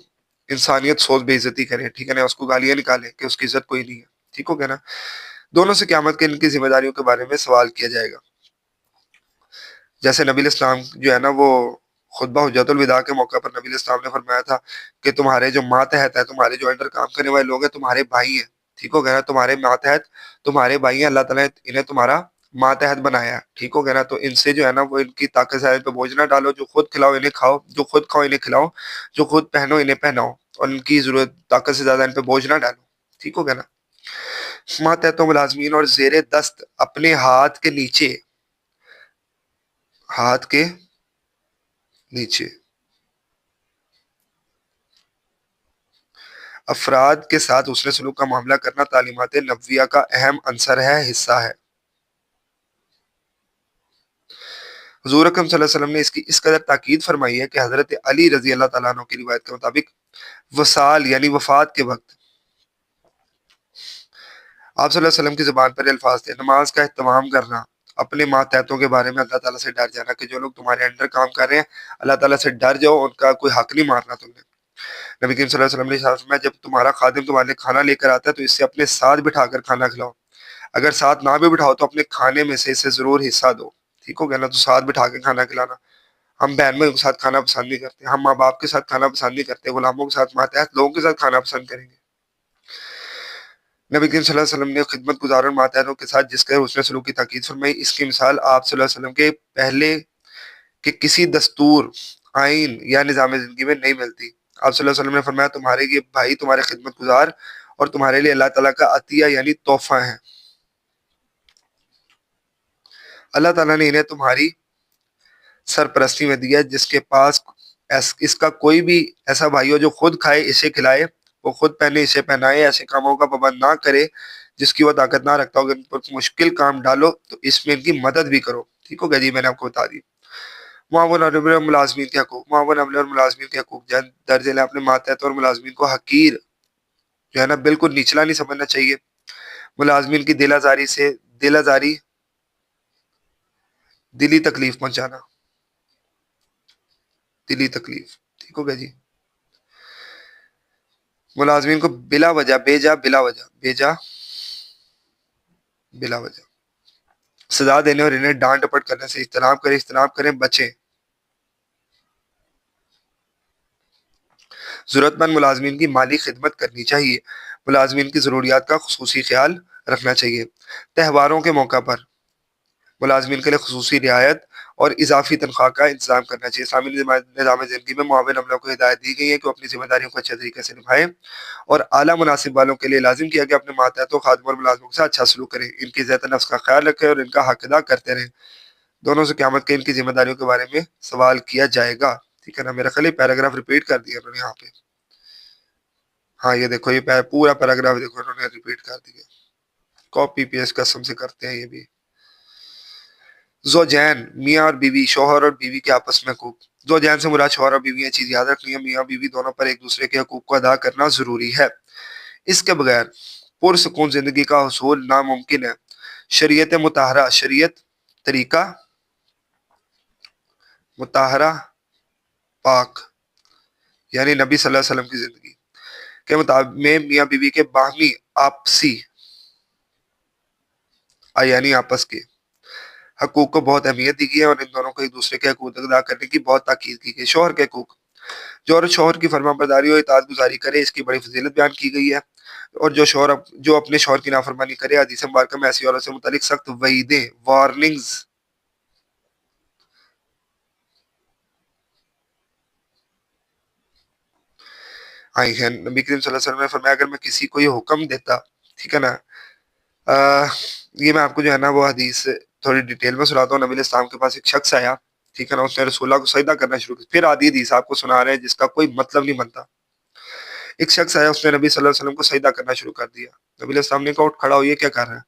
Speaker 1: انسانیت سوچ بے عزتی کریں. ٹھیک ہے نا، اس کو گالیاں نکالیں کہ اس کی عزت کوئی نہیں ہے. ٹھیک ہو گیا نا. دونوں سے قیامت کے ان کی ذمہ داریوں کے بارے میں سوال کیا جائے گا. جیسے نبی اسلام جو ہے نا وہ خطبہ حجت الوداع کے موقع پر نبی اسلام نے فرمایا تھا کہ تمہارے جو ماتحت ہے، تمہارے جو انڈر کام کرنے والے لوگ ہیں، تمہارے بھائی ہیں. ٹھیک ہو گیا نا، تمہارے ماتحت تمہارے بھائی ہیں، اللہ تعالیٰ نے انہیں تمہارا ماتحت بنایا ہے. ٹھیک ہو گیا نا، تو ان سے جو ہے نا وہ ان کی طاقت سے پہ بوجھ نہ ڈالو. جو خود کھلاؤ انہیں کھاؤ، جو خود کھاؤ انہیں کھلاؤ، جو خود پہنو انہیں پہناؤ، اور ان کی ضرورت طاقت سے زیادہ ان پہ بوجھ نہ ڈالو. ٹھیک ہو گیا نا. ماتحتوں، ملازمین اور زیر دست اپنے ہاتھ کے نیچے افراد کے ساتھ حسن سلوک کا معاملہ کرنا تعلیمات نبویہ کا اہم عنصر ہے، حصہ ہے. حضور اکرم صلی اللہ علیہ وسلم نے اس کی اس قدر تاکید فرمائی ہے کہ حضرت علی رضی اللہ تعالیٰ عنہ کی روایت کے مطابق وصال یعنی وفات کے وقت آپ صلی اللہ علیہ وسلم کی زبان پر الفاظ تھے: نماز کا اہتمام کرنا، اپنے ماتحتوں کے بارے میں اللہ تعالیٰ سے ڈر جانا کہ جو لوگ تمہارے انڈر کام کر رہے ہیں اللہ تعالیٰ سے ڈر جاؤ، ان کا کوئی حق نہیں مارنا تم نے۔ نبی کریم صلی اللہ علیہ وسلم نے فرمایا جب تمہارا خادم تمہارے لیے کھانا لے کر آتا ہے تو اس سے اپنے ساتھ بٹھا کر کھانا کھلاؤ، اگر ساتھ نہ بھی بٹھاؤ تو اپنے کھانے میں سے اسے ضرور حصہ دو، ٹھیک ہو گیا نا؟ تو ساتھ بٹھا کے کھانا کھلانا، ہم بہن بھائیوں کے ساتھ کھانا پسند نہیں کرتے، ہم ماں باپ کے ساتھ کھانا پسند نہیں کرتے، غلاموں کے ساتھ، ماتحت لوگوں کے ساتھ کھانا پسند کریں گے۔ نبی کریم صلی اللہ علیہ وسلم نے خدمت گزار اور ماتحتوں کے ساتھ جس کا حسن سلوک کی تاکید فرمائی، اس کی مثال آپ صلی اللہ علیہ وسلم کے پہلے کہ کسی دستور، آئین یا نظام زندگی میں نہیں ملتی۔ آپ صلی اللہ علیہ وسلم نے فرمایا تمہارے یہ بھائی تمہارے خدمت گزار اور تمہارے لیے اللہ تعالیٰ کا عطیہ یعنی تحفہ ہیں۔ اللہ تعالیٰ نے انہیں تمہاری سرپرستی میں دیا، جس کے پاس اس کا کوئی بھی ایسا بھائی ہو جو خود کھائے اسے کھلائے، وہ خود پہنے اسے پہنائے، ایسے کاموں کا پابند نہ کرے جس کی وہ طاقت نہ رکھتا ہوگا، ان پر مشکل کام ڈالو تو اس میں ان کی مدد بھی کرو، ٹھیک ہو گیا جی؟ میں نے آپ کو بتا دی۔ معاون عملے اور ملازمین کے حقوق، معاون عملے اور ملازمین کے حقوق درج ذیل اپنے ماتحت اور ملازمین کو حقیر جو ہے نا بالکل نچلا نہیں سمجھنا چاہیے۔ ملازمین کی دل آزاری دلی تکلیف پہنچانا، دلی تکلیف، ٹھیک ہو گیا جی؟ ملازمین کو بلا وجہ بلا وجہ سزا دینے اور انہیں ڈانٹ ڈپٹ کرنے سے اجتناب کریں، بچیں۔ ضرورت مند ملازمین کی مالی خدمت کرنی چاہیے، ملازمین کی ضروریات کا خصوصی خیال رکھنا چاہیے۔ تہواروں کے موقع پر ملازمین کے لیے خصوصی رعایت اور اضافی تنخواہ کا انتظام کرنا چاہیے۔ اسلامی نظام زندگی میں معاون عملوں کو ہدایت دی گئی ہے کہ وہ اپنی ذمہ داریوں کو اچھے طریقے سے نبھائیں، اور اعلیٰ مناسب والوں کے لیے لازم کیا کہ اپنے ماتحتوں، خادموں اور ملازموں کے ساتھ اچھا سلوک کریں، ان کی عزت نفس کا خیال رکھیں اور ان کا حق ادا کرتے رہیں۔ دونوں سے قیامت کے ان کی ذمہ داریوں کے بارے میں سوال کیا جائے گا، ٹھیک ہے نا؟ میرا خیال پیراگراف ریپیٹ کر دیا انہوں نے یہاں پہ، ہاں یہ دیکھو یہ پورا پیراگراف دیکھو انہوں نے ریپیٹ کر دیا، کاپی پیسٹ قسم سے کرتے ہیں یہ بھی۔ زوجین، میاں اور بیوی، شوہر اور بیوی کے آپس میں حقوق۔ زوجین سے مراد شوہر اور بیوی، یہ چیز یاد رکھنی ہے، میاں بیوی دونوں پر ایک دوسرے کے حقوق کو ادا کرنا ضروری ہے، اس کے بغیر پرسکون زندگی کا حصول ناممکن ہے۔ شریعت مطہرہ، شریعت طریقہ مطہرہ پاک یعنی نبی صلی اللہ علیہ وسلم کی زندگی کے مطابق میں میاں بیوی کے باہمی آپسی یعنی آپس کے حقوق کو بہت اہمیت دی گئی ہے، اور ان دونوں کو ایک دوسرے کے حقوق ادا کرنے کی بہت تاکید کی گئی۔ شوہر کے حقوق، جو عورت شوہر کی فرما برداری اور اطاعت گزاری کرے اس کی بڑی فضیلت بیان کی گئی ہے، اور جو اپنے شوہر کی نافرمانی کرے، حدیث مبارکہ میں ایسی عورت سے متعلق سخت وعیدیں، وارننگز آئی ہیں۔ نبی کریم صلی اللہ علیہ وسلم نے فرمایا اگر میں کسی کو یہ حکم دیتا، ٹھیک ہے نا، یہ میں آپ کو جو ہے نا وہ حدیث تھوڑی ڈیٹیل میں سناتا ہوں۔ نبی علیہ السلام کے پاس ایک شخص آیا، ٹھیک ہے نا، اس نے رسول اللہ کو سجدہ کرنا شروع کیا، پھر آدھی حدیث آپ کو سنا رہے ہیں جس کا کوئی مطلب نہیں بنتا۔ ایک شخص آیا، اس نے نبی صلی اللہ علیہ وسلم کو سجدہ کرنا شروع کر دیا۔ نبی علیہ السلام نے کہا اٹھ کھڑا ہو، یہ کیا کر رہا ہے؟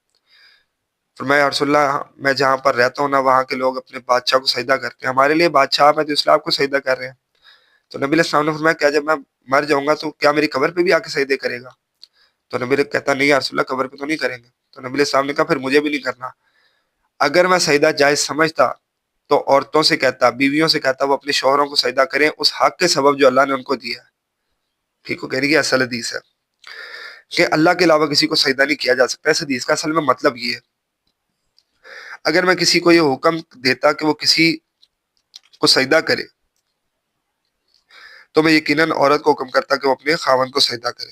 Speaker 1: فرمایا یا رسول اللہ میں جہاں پر رہتا ہوں نا وہاں کے لوگ اپنے بادشاہ کو سجدہ کرتے ہیں، ہمارے لیے بادشاہ آپ ہیں تو اس لیے آپ کو سجدہ کر رہے ہیں۔ تو نبی علیہ السلام نے فرمایا کیا جب میں مر جاؤں گا تو کیا میری قبر پہ بھی آ کے سجدے کرے گا؟ تو نبی علیہ کہتا نہیں یا رسول اللہ قبر پہ تو نہیں کریں گے۔ تو نبی علیہ السلام نے کہا پھر مجھے بھی نہیں کرنا۔ اگر میں سجدہ جائز سمجھتا تو عورتوں سے کہتا، بیویوں سے کہتا وہ اپنے شوہروں کو سجدہ کریں اس حق کے سبب جو اللہ نے ان کو دیا ہے، ٹھیک ہو؟ کہنے کی اصل حدیث ہے کہ اللہ کے علاوہ کسی کو سجدہ نہیں کیا جا سکتا۔ اس حدیث کا اصل میں مطلب یہ ہے اگر میں کسی کو یہ حکم دیتا کہ وہ کسی کو سجدہ کرے تو میں یقیناً عورت کو حکم کرتا کہ وہ اپنے خاوند کو سجدہ کرے۔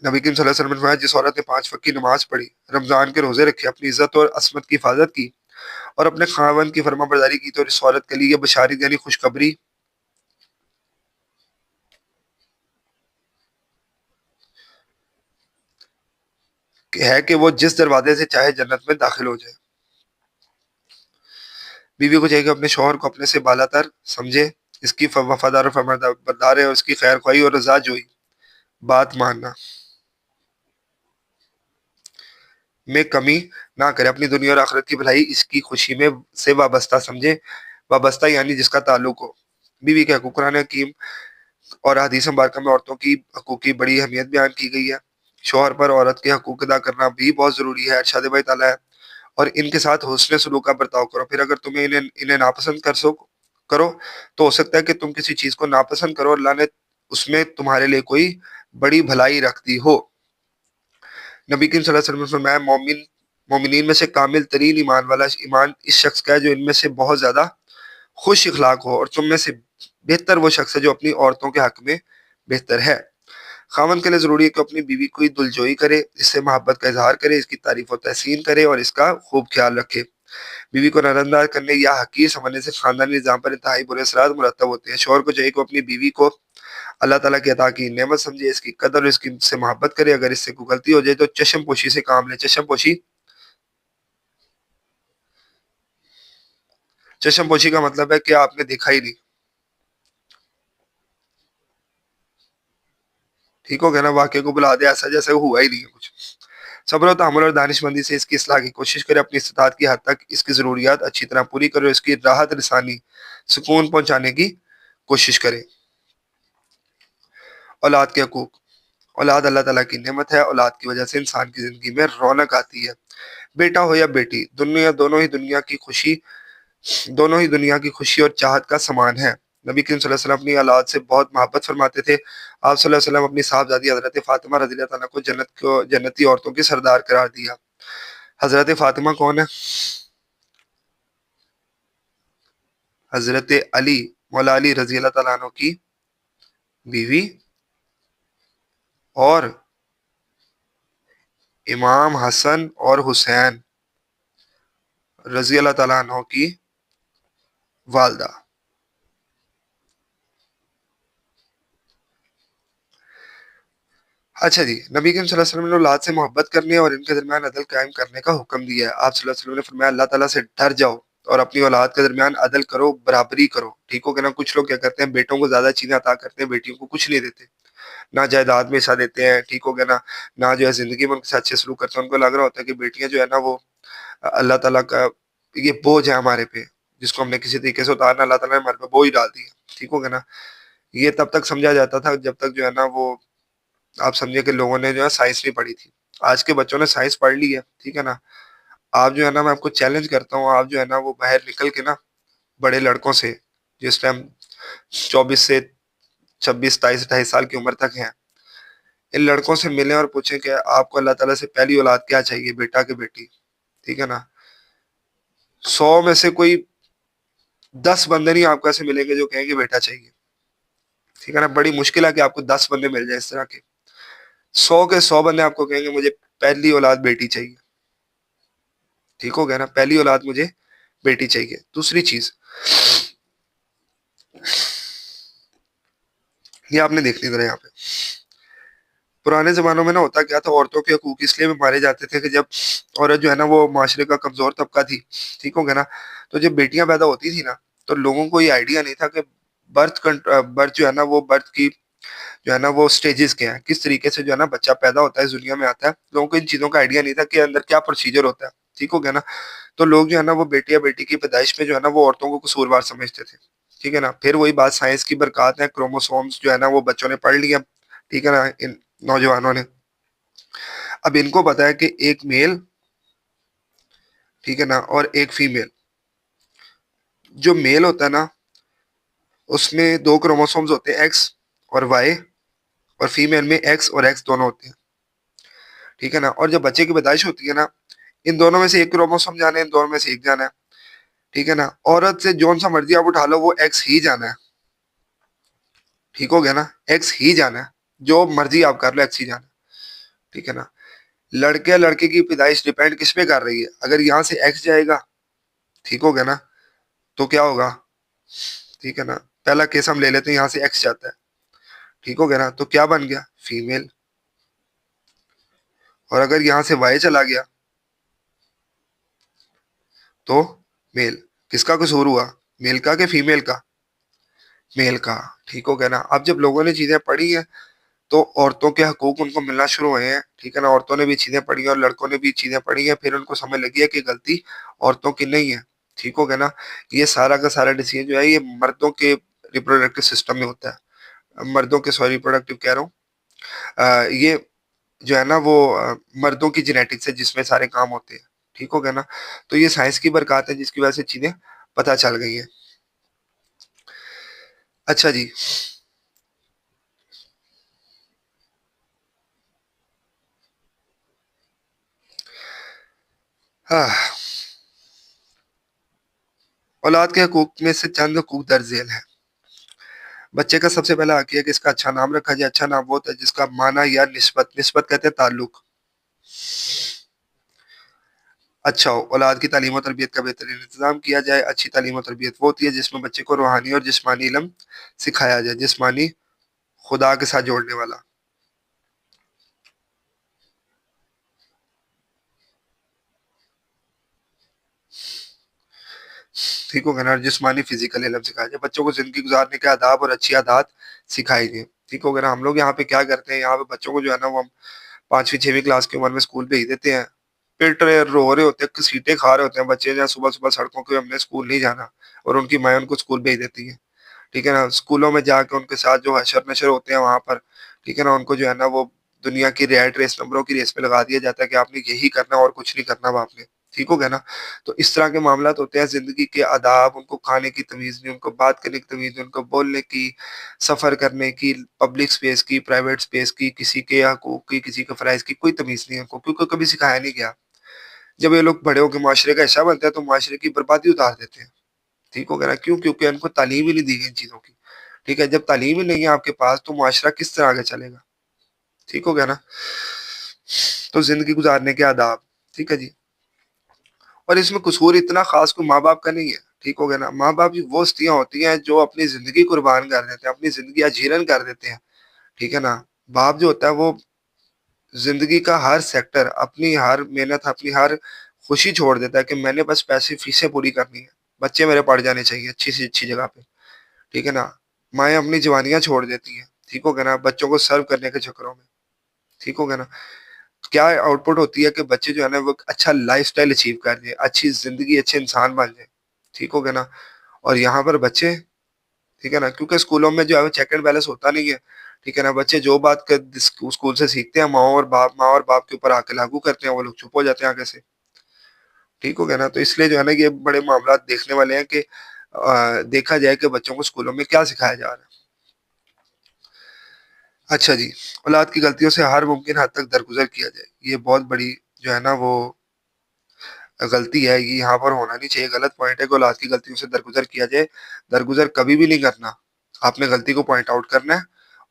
Speaker 1: نبی کریم صلی اللہ علیہ وسلم نے فرمایا جس عورت نے 5 وقت کی نماز پڑھی، رمضان کے روزے رکھے، اپنی عزت اور عصمت کی حفاظت کی اور اپنے خاوند کی فرما برداری کی تو اس عورت کے لیے یہ بشارت یعنی خوشخبری ہے کہ وہ جس دروازے سے چاہے جنت میں داخل ہو جائے۔ بیوی کو چاہیے کہ اپنے شوہر کو اپنے سے بالا تر سمجھے، اس کی وفادار اور فرمانبردار ہے، اور اس کی خیر خواہی اور رضا جوئی بات ماننا میں کمی نہ کرے، اپنی دنیا اور آخرت کی بھلائی اس کی خوشی میں سے وابستہ سمجھے، وابستہ یعنی جس کا تعلق ہو۔ بیوی کے حقوق قرآن حکیم اور حدیث مبارکہ میں عورتوں کی حقوق کی بڑی اہمیت بیان کی گئی ہے۔ شوہر پر عورت کے حقوق ادا کرنا بھی بہت ضروری ہے۔ ارشاد باری تعالیٰ ہے اور ان کے ساتھ حسن سلوک کا برتاؤ کرو. پھر اگر تمہیں انہیں ناپسند کرو تو ہو سکتا ہے کہ تم کسی چیز کو ناپسند کرو اور اللہ نے اس میں تمہارے لیے کوئی بڑی بھلائی رکھ دی ہو. نبی کریم صلی اللہ علیہ وسلم نے فرمایا مومنین میں سے کامل ترین ایمان اس شخص کا ہے جو ان میں سے بہت زیادہ خوش اخلاق ہو، اور تم میں سے بہتر وہ شخص ہے جو اپنی عورتوں کے حق میں بہتر ہے. خاوند کے لیے ضروری ہے کہ اپنی بیوی کو دلجوئی کرے، اس سے محبت کا اظہار کرے، اس کی تعریف و تحسین کرے اور اس کا خوب خیال رکھے. بیوی کو نظر انداز کرنے یا حقیر سمجھنے سے خاندانی نظام پر انتہائی برے اثرات مرتب ہوتے ہیں. شوہر کو چاہیے کہ اپنی بیوی کو اللہ تعالیٰ کی عطا کی نعمت سمجھے، اس کی قدر اور اس کی سے محبت کرے. اگر اس سے کوئی غلطی ہو جائے تو چشم پوشی سے کام لے. چشم پوشی کا مطلب ہے کہ آپ نے دیکھا ہی نہیں. ٹھیک ہو گیا نا، واقعے کو بلا دے ایسا جیسے ہوا ہی نہیں ہے کچھ. صبر و تحمل اور دانش مندی سے اس کی اصلاح کی کوشش کرے، اپنی استطاعت کی حد تک اس کی ضروریات اچھی طرح پوری کرے، اس کی راحت رسانی سکون پہنچانے کی کوشش کرے. اولاد کے حقوق. اولاد اللہ تعالیٰ کی نعمت ہے. اولاد کی وجہ سے انسان کی زندگی میں رونق آتی ہے. بیٹا ہو یا بیٹی، دونوں ہی دنیا کی خوشی اور چاہت کا سامان ہے. نبی کریم صلی اللہ علیہ وسلم اپنی اولاد سے بہت محبت فرماتے تھے. آپ صلی اللہ علیہ وسلم اپنی صاحبزادی حضرت فاطمہ رضی اللہ تعالیٰ کو جنتی عورتوں کی سردار قرار دیا. حضرت فاطمہ کون ہے؟ حضرت علی مولا علی رضی اللہ تعالیٰ عنہ کی بیوی اور امام حسن اور حسین رضی اللہ تعالیٰ عنہ کی والدہ. اچھا جی، نبی کریم صلی اللہ علیہ وسلم نے اولاد سے محبت کرنے اور ان کے درمیان عدل قائم کرنے کا حکم دیا ہے. آپ صلی اللہ علیہ وسلم نے فرمایا اللہ تعالیٰ سے ڈر جاؤ اور اپنی اولاد کے درمیان عدل کرو، برابری کرو. ٹھیک ہو گیا نا. کچھ لوگ کیا کرتے ہیں، بیٹوں کو زیادہ چیزیں عطا کرتے ہیں، بیٹیوں کو کچھ نہیں دیتے، نہ جائیداد میں حصہ دیتے ہیں. ٹھیک ہو گیا نا. نہ جو ہے زندگی میں ان کے ساتھ اچھے سلوک کرتے ہیں. ان کو لگ رہا ہوتا ہے کہ بیٹیاں جو ہے نا وہ اللہ تعالیٰ کا یہ بوجھ ہے ہمارے پہ، جس کو ہم نے کسی طریقے سے اتارنا، اللہ تعالیٰ نے ہمارے پہ بوجھ ڈال دیا. ٹھیک ہو گیا نا. یہ تب تک سمجھا جاتا تھا جب تک جو ہے نا وہ آپ سمجھے کہ لوگوں نے جو ہے سائنس نہیں پڑھی تھی. آج کے بچوں نے سائنس پڑھ لی ہے. ٹھیک ہے نا. آپ جو ہے نا، میں آپ کو چیلنج کرتا ہوں، آپ جو ہے نا وہ باہر نکل کے نا بڑے لڑکوں سے جس ٹائم 24 سے 26 27 28 سال کی عمر تک ہیں، ان لڑکوں سے ملیں اور پوچھیں کہ آپ کو اللہ تعالیٰ سے پہلی اولاد کیا چاہیے، بیٹا کہ بیٹی. ٹھیک ہے نا. 100 میں سے کوئی 10 بندے نہیں آپ کو ایسے ملیں گے جو کہیں گے بیٹا چاہیے. ٹھیک ہے نا. بڑی مشکل ہے کہ آپ کو 10 بندے مل جائیں اس طرح کے. 100 کے 100 بندے آپ کو کہیں گے مجھے پہلی اولاد بیٹی چاہیے. ٹھیک ہو گیا نا. پہلی اولاد مجھے بیٹی چاہیے. دوسری چیز یہ آپ نے دیکھنی ذرا یہاں پہ. پرانے زمانوں میں نا ہوتا کیا تھا، عورتوں کے حقوق اس لیے بھی مارے جاتے تھے کہ جب عورت جو ہے نا وہ معاشرے کا کمزور طبقہ تھی. ٹھیک ہو گیا نا. تو جب بیٹیاں پیدا ہوتی تھی نا تو لوگوں کو یہ آئیڈیا نہیں تھا کہ برتھ جو ہے نا وہ برتھ کی جو ہے نا وہ سٹیجز کے ہیں، کس طریقے سے جو ہے نا بچہ پیدا ہوتا ہے، اس دنیا میں آتا ہے. لوگوں کو ان چیزوں کا آئیڈیا نہیں تھا کہ اندر کیا پروسیجر ہوتا ہے. ٹھیک ہو گیا نا. تو لوگ جو ہے نا وہ بیٹی یا بیٹی کی پیدائش میں جو ہے نا وہ عورتوں کو قصوروار سمجھتے تھے. ٹھیک ہے نا. پھر وہی بات سائنس کی برکات ہے، کروموسومز جو ہے نا وہ بچوں نے پڑھ لیا. ٹھیک ہے نا. ان نوجوانوں نے اب ان کو پتا ہے کہ ایک میل، ٹھیک ہے نا، اور ایک فیمیل. جو میل ہوتا ہے نا اس میں 2 کروموسومز ہوتے ہیں، ایکس اور وائی، اور فیمیل میں ایکس اور ایکس دونوں ہوتے ہیں. ٹھیک ہے نا. اور جب بچے کی پیدائش ہوتی ہے نا، ان دونوں میں سے ایک کروموسوم جانا ہے، ان دونوں میں سے ایک جانا ہے. ٹھیک ہے نا. عورت سے جون سا مرضی آپ اٹھا لو، وہ ایکس ہی جانا ہے. ٹھیک ہو گیا نا. ایکس ہی جانا ہے، جو مرضی آپ کر لو ایکس ہی جانا ہے. ٹھیک ہے نا. لڑکے کی پیدائش ڈیپینڈ کس پہ کر رہی ہے؟ اگر یہاں سے ایکس جائے گا، ٹھیک ہو گیا نا، تو کیا ہوگا؟ ٹھیک ہے نا. پہلا کیس ہم لے لیتے ہیں، یہاں سے ایکس جاتا ہے. ٹھیک ہو گیا نا. تو کیا بن گیا؟ فیمیل. اور اگر یہاں سے وائی چلا گیا تو میل. کس کا قصور ہوا؟ میل کا کہ فیمیل کا؟ میل کا. ٹھیک ہو گیا نا. اب جب لوگوں نے چیزیں پڑھی ہیں تو عورتوں کے حقوق ان کو ملنا شروع ہوئے ہیں. ٹھیک ہے نا. عورتوں نے بھی چیزیں پڑھی ہیں اور لڑکوں نے بھی چیزیں پڑھی ہیں. پھر ان کو سمجھ لگی ہے کہ غلطی عورتوں کی نہیں ہے. ٹھیک ہو گیا نا. یہ سارا کا سارا ڈیسیجن جو ہے یہ مردوں کے ریپروڈکٹیو سسٹم میں ہوتا ہے. مردوں کے ریپروڈکٹیو کہہ رہا ہوں، یہ جو ہے نا وہ مردوں کی جینیٹکس ہے جس میں سارے کام ہوتے ہیں. ٹھیک ہو گیا نا. تو یہ سائنس کی برکات ہے جس کی وجہ سے چیزیں پتہ چل گئی ہیں. اچھا جی. ہاں. اولاد کے حقوق میں سے چند حقوق درج ذیل ہیں. بچے کا سب سے پہلا حق ہے کہ اس کا اچھا نام رکھا جائے. اچھا نام وہ ہوتا ہے جس کا معنی یا نسبت کہتے ہیں تعلق اچھا ہو. اولاد کی تعلیم و تربیت کا بہترین انتظام کیا جائے. اچھی تعلیم و تربیت وہ ہوتی ہے جس میں بچے کو روحانی اور جسمانی علم سکھایا جائے. جسمانی خدا کے ساتھ جوڑنے والا. ٹھیک ہو گیا نا. جسمانی فزیکل علم سکھایا جائے. بچوں کو زندگی گزارنے کے آداب اور اچھی عادات سکھائی جائے. ٹھیک ہو گیا نا. ہم لوگ یہاں پہ کیا کرتے ہیں, یہاں پہ بچوں کو جو ہے نا وہ ہم 5ویں 6ویں کلاس کی عمر میں اسکول بھیج دیتے ہیں. پیٹ رو رہے ہوتے ہیں, سیٹیں کھا رہے ہوتے ہیں بچے, جہاں صبح صبح سڑکوں کے ہم نے اسکول نہیں جانا, اور ان کی مائیں ان کو اسکول بھیج دیتی ہیں. ٹھیک ہے نا. اسکولوں میں جا کے ان کے ساتھ جو حشر نشر ہوتے ہیں وہاں پر, ٹھیک ہے نا, ان کو جو ہے نا وہ دنیا کی ریٹ ریس, نمبروں کی ریس میں لگا دیا جاتا ہے کہ آپ نے یہی کرنا اور کچھ نہیں کرنا اب آپ نے. ٹھیک ہو گیا نا. تو اس طرح کے معاملات ہوتے ہیں. زندگی کے آداب, ان کو کھانے کی تمیز نہیں, ان کو بات کرنے کی تمیز نہیں, ان کو بولنے کی, سفر کرنے کی, پبلک سپیس کی, پرائیویٹ سپیس کی, کسی کے حقوق کی, کسی کے فرائض کی کوئی تمیز نہیں ہے ان کو, کیونکہ کبھی سکھایا نہیں گیا. جب یہ لوگ بڑے ہو کے معاشرے کا حصہ بنتے ہیں تو معاشرے کی بربادی اتار دیتے ہیں. ٹھیک ہو گیا نا. کیوں؟ کیونکہ ان کو تعلیم ہی نہیں دی گئی ان چیزوں کی. ٹھیک ہے. جب تعلیم ہی نہیں ہے آپ کے پاس تو معاشرہ کس طرح آگے چلے گا. ٹھیک ہو گیا نا. تو زندگی گزارنے کے آداب. ٹھیک ہے جی. اور اس میں قصور اتنا خاص کوئی ماں باپ کا نہیں ہے. ٹھیک ہو گیا نا. ماں باپ کی وہ ہستیاں ہوتی ہیں جو اپنی زندگی قربان کر دیتے ہیں, اپنی زندگی اجیرن کر دیتے ہیں. ٹھیک ہے نا. باپ جو ہوتا ہے وہ زندگی کا ہر سیکٹر, اپنی ہر محنت, اپنی ہر خوشی چھوڑ دیتا ہے کہ میں نے بس پیسے فیسیں پوری کرنی ہے, بچے میرے پڑھ جانے چاہیے اچھی سی اچھی جگہ پہ. ٹھیک ہے نا. مائیں اپنی جوانیاں چھوڑ دیتی ہیں. ٹھیک ہو گیا نا. بچوں کو سرو کرنے کے چکروں میں. ٹھیک ہو گیا نا. کیا آؤٹ پٹ ہوتی ہے کہ بچے جو ہے نا وہ اچھا لائف سٹائل اچیو کر جائیں, اچھی زندگی, اچھے انسان بن جائیں. ٹھیک ہو گیا نا. اور یہاں پر بچے, ٹھیک ہے نا, کیونکہ اسکولوں میں جو ہے چیک اینڈ بیلنس ہوتا نہیں ہے. ٹھیک ہے نا. بچے جو بات اسکول سے سیکھتے ہیں ماں اور باپ کے اوپر آ کے لاگو کرتے ہیں, وہ لوگ چپ ہو جاتے ہیں آگے سے. ٹھیک ہو گیا نا. تو اس لیے جو ہے نا یہ بڑے معاملات دیکھنے والے ہیں کہ دیکھا جائے کہ بچوں کو اسکولوں میں کیا سکھایا جا رہا ہے. اچھا جی. اولاد کی غلطیوں سے ہر ممکن حد تک درگزر کیا جائے. یہ بہت بڑی جو ہے نا وہ غلطی ہے, یہ یہاں پر ہونا نہیں چاہیے. غلط پوائنٹ ہے کہ اولاد کی غلطیوں سے درگزر کیا جائے. درگزر کبھی بھی نہیں کرنا. آپ نے غلطی کو پوائنٹ آؤٹ کرنا ہے,